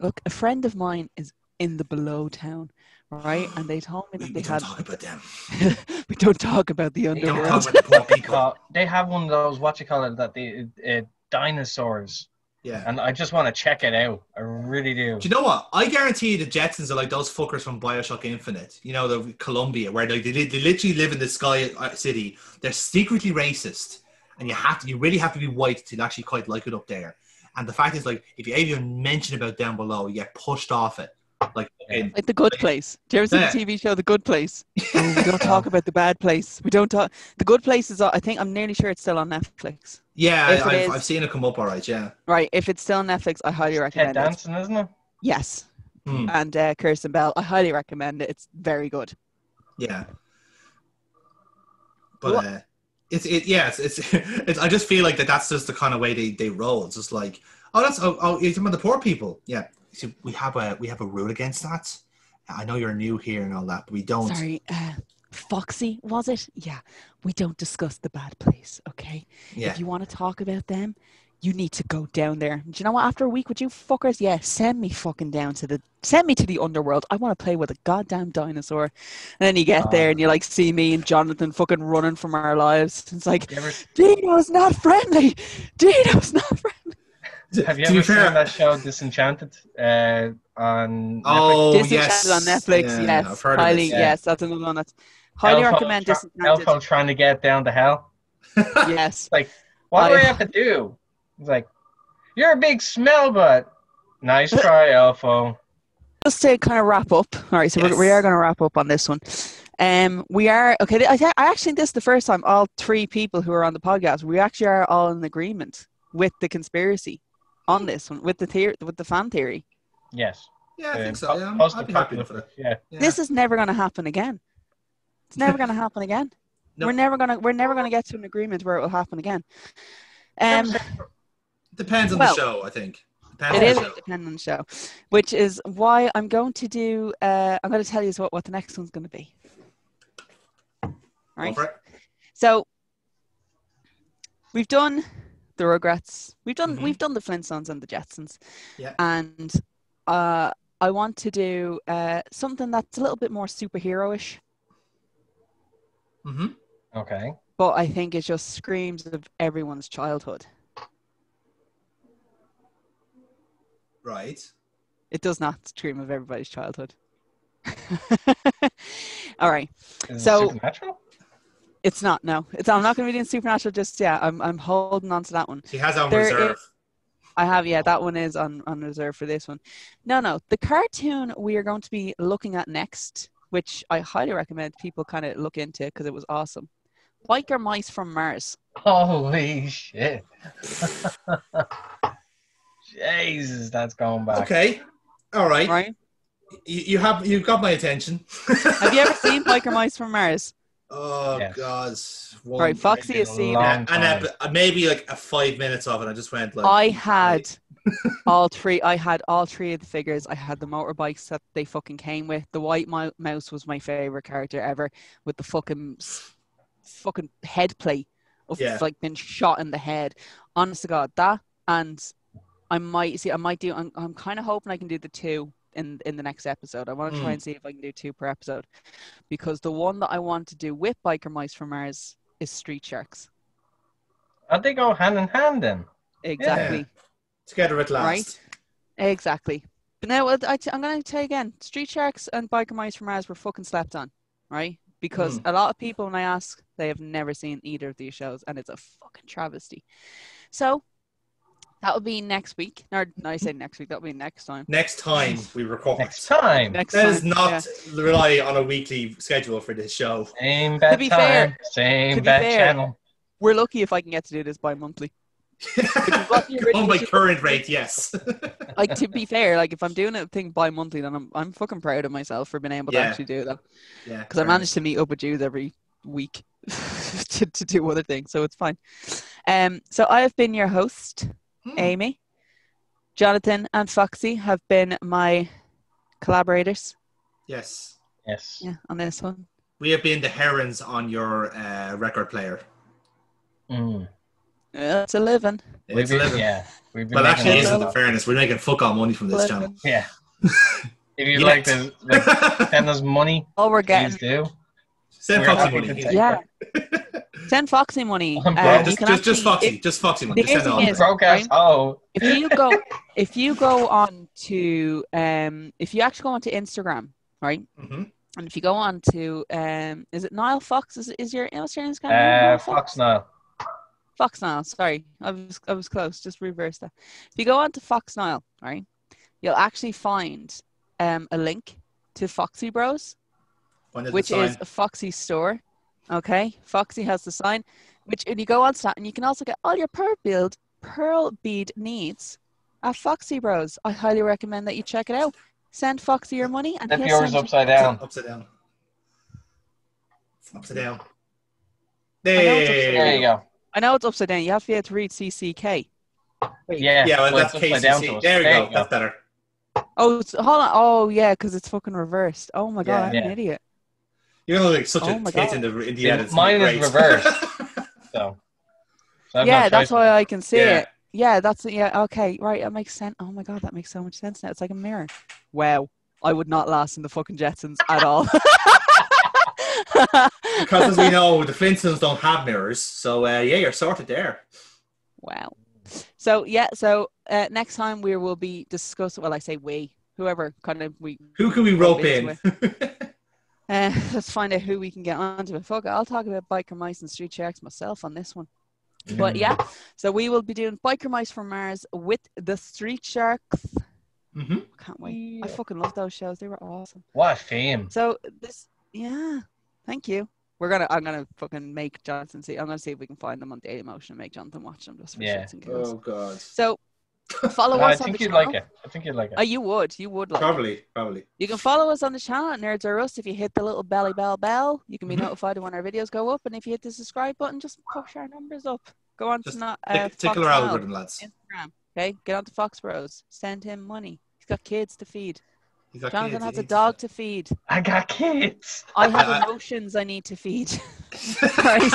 look, a friend of mine is in the below town, right? And they told me that We don't talk about them. we don't talk about the We don't underworld. talk about the poor people. They have one of those, what you call it, that the dinosaurs. Yeah. And I just want to check it out. I really do. Do you know what? I guarantee you the Jetsons are like those fuckers from Bioshock Infinite. You know, the Columbia, where they literally live in the sky city. They're secretly racist, and you really have to be white to actually quite like it up there. And the fact is, like, if you even mention about down below, you get pushed off it. Like The Good Place. Do you ever see the TV show The Good Place? Oh, we don't talk about the bad place. We don't talk. The Good Place is. I'm nearly sure it's still on Netflix. Yeah, I've seen it come up all right. Yeah. Right. If it's still on Netflix, I highly recommend Ted it. Danson, isn't it? Yes. And Kirsten Bell. I highly recommend it. It's very good. Yeah. But it's I just feel like that's just the kind of way they roll. It's just like, you're talking about the poor people. Yeah. See, we have a rule against that. I know you're new here and all that, but we don't. Sorry, Foxy, was it? Yeah. We don't discuss the bad place, okay? Yeah. If you want to talk about them, you need to go down there. Do you know what? After a week with you fuckers, yeah, send me to the underworld. I want to play with a goddamn dinosaur. And then you get there and you like see me and Jonathan fucking running from our lives. It's like, Dino's not friendly. Dino's not friendly. Have you ever seen that show Disenchanted on Netflix? Disenchanted on Netflix, yes. I've heard of it. Yes, that's another one that's highly recommend Disenchanted. Elfo trying to get down to hell. Yes. Like, what do I have to do? He's like, you're a big smell butt. Nice try, Elfo. Just to kind of wrap up. All right, so we are going to wrap up on this one. We are okay. I actually this is the first time all three people who are on the podcast we actually are all in agreement with the conspiracy on this one with the fan theory. Yes. Yeah, I think so. Yeah, I'd be happy with it. Yeah. This is never going to happen again. It's never going to happen again. Nope. We're never gonna get to an agreement where it will happen again. Depends on the show, I think. It is depending on the show, which is why I'm going to do. I'm going to tell you what the next one's going to be. Right. So we've done the Rugrats. We've done the Flintstones and the Jetsons. Yeah. And I want to do something that's a little bit more superhero-ish. Mm-hmm. Okay. But I think it just screams of everyone's childhood. Right. It does not scream of everybody's childhood. All right. Is it Supernatural? It's not. No. I'm not going to be doing Supernatural just yet. I'm holding on to that one. She has on reserve. I have, yeah. That one is on reserve for this one. No. The cartoon we are going to be looking at next, which I highly recommend people kind of look into because it was awesome. Biker Mice from Mars. Holy shit. Jesus, that's going back. Okay. All right. Right? You've got my attention. Have you ever seen Biker Mice from Mars? Oh, yes. God. Right, Foxy has seen it. And maybe like 5 minutes of it. I just went like... I had all three of the figures. I had the motorbikes that they fucking came with. The white mouse was my favorite character ever with the fucking head plate of like being shot in the head. Honest to God, that and I'm kind of hoping I can do the two in the next episode. I want to try and see if I can do 2 per episode, because the one that I want to do with Biker Mice from Mars is Street Sharks. Are they go hand in hand then? Exactly. Yeah. Together at last. Right? Exactly. But now I'm going to tell you again, Street Sharks and Biker Mice from Mars were fucking slept on, right? Because a lot of people, when I ask, they have never seen either of these shows, and it's a fucking travesty. So that will be next week. Or no, I say next week. That will be next time. Next time we record. Next time. That is not rely on a weekly schedule for this show. Same bad time. Same bad channel. We're lucky if I can get to do this bi-monthly. On my current rate, yes. Like, to be fair, like if I'm doing a thing bi-monthly, then I'm fucking proud of myself for being able to actually do that. Yeah. Because I managed to meet up with Jews every week to do other things, so it's fine. So I have been your host, Amy. Jonathan and Foxy have been my collaborators. Yes. Yeah, on this one. We have been the herons on your record player. Yeah, it's a living. It's a living. Yeah. We've been Well, actually, making isn't in fairness. We're making fuck all money from this channel. Yeah. If you'd like to send us money, all we're getting. Please do. Send Foxy money. Yeah. Send Foxy money. Just Foxy. Just Foxy money. Just send it on. Right? If you go on to if you actually go onto Instagram, right? Mm-hmm. And if you go on to is it Niall Fox? Is your Instagram? Fox Nile. Fox Nile. Sorry, I was close. Just reverse that. If you go on to Fox Nile, right, you'll actually find a link to Foxy Bros, which is a Foxy store. Okay, Foxy has the sign, and you go on to that, and you can also get all your pearl bead needs at Foxy Bros. I highly recommend that you check it out. Send Foxy your money, and he'll yours upside down. Upside down. Upside down. There you go. I know it's upside down. You have to be able to read CCK. Yeah. Yeah, well, that's KCC. There we go. That's better. Oh, hold on. Oh, yeah, because it's fucking reversed. Oh my god, I'm an idiot. You're gonna look like such a tit in the edit. Mine is reversed. so yeah, that's why I can see it. Yeah, okay, right, that makes sense. Oh my god, that makes so much sense now. It's like a mirror. Wow. I would not last in the fucking Jetsons at all. Because as we know, the Flintstones don't have mirrors. So you're sorted there. Wow. So next time we will be discussing, well, I say whoever kind of who can we rope in? Let's find out who we can get onto it. Fuck it, I'll talk about biker mice and street sharks myself on this one. But yeah, so we will be doing biker mice from Mars with the street sharks. Mm-hmm. Can't wait. I fucking love those shows. They were awesome. What a fame. So thank you. I'm gonna fucking make Jonathan see. I'm gonna see if we can find them on Dailymotion and make Jonathan watch them just for shits and giggles. Oh god. So follow us on the channel. I think you'd like it. Oh, you would like probably. You can follow us on the channel at Nerds Are Us. If you hit the little belly bell, you can be notified when our videos go up. And if you hit the subscribe button, just push our numbers up. Go on to tickle our algorithm, lads. Instagram. Okay, get on to Fox Bros. Send him money. He's got kids to feed. Jonathan has a dog to feed. I got kids. I have emotions I need to feed. Right.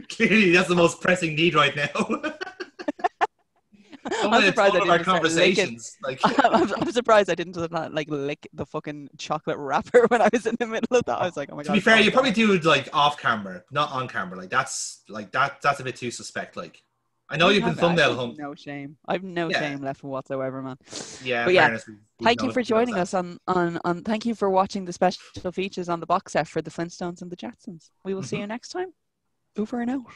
Clearly, that's the most pressing need right now. I'm surprised I didn't conversations. I'm surprised I didn't lick the fucking chocolate wrapper when I was in the middle of that. I was like, oh my god. To be fair, you probably do it like off camera, not on camera. That's a bit too suspect. Like, I know you've been thumbnail hunt. No shame. I've no shame left whatsoever, man. Yeah, but yeah. Thank you for joining us on. Thank you for watching the special features on the box set for the Flintstones and the Jetsons. We will see you next time. Over and out.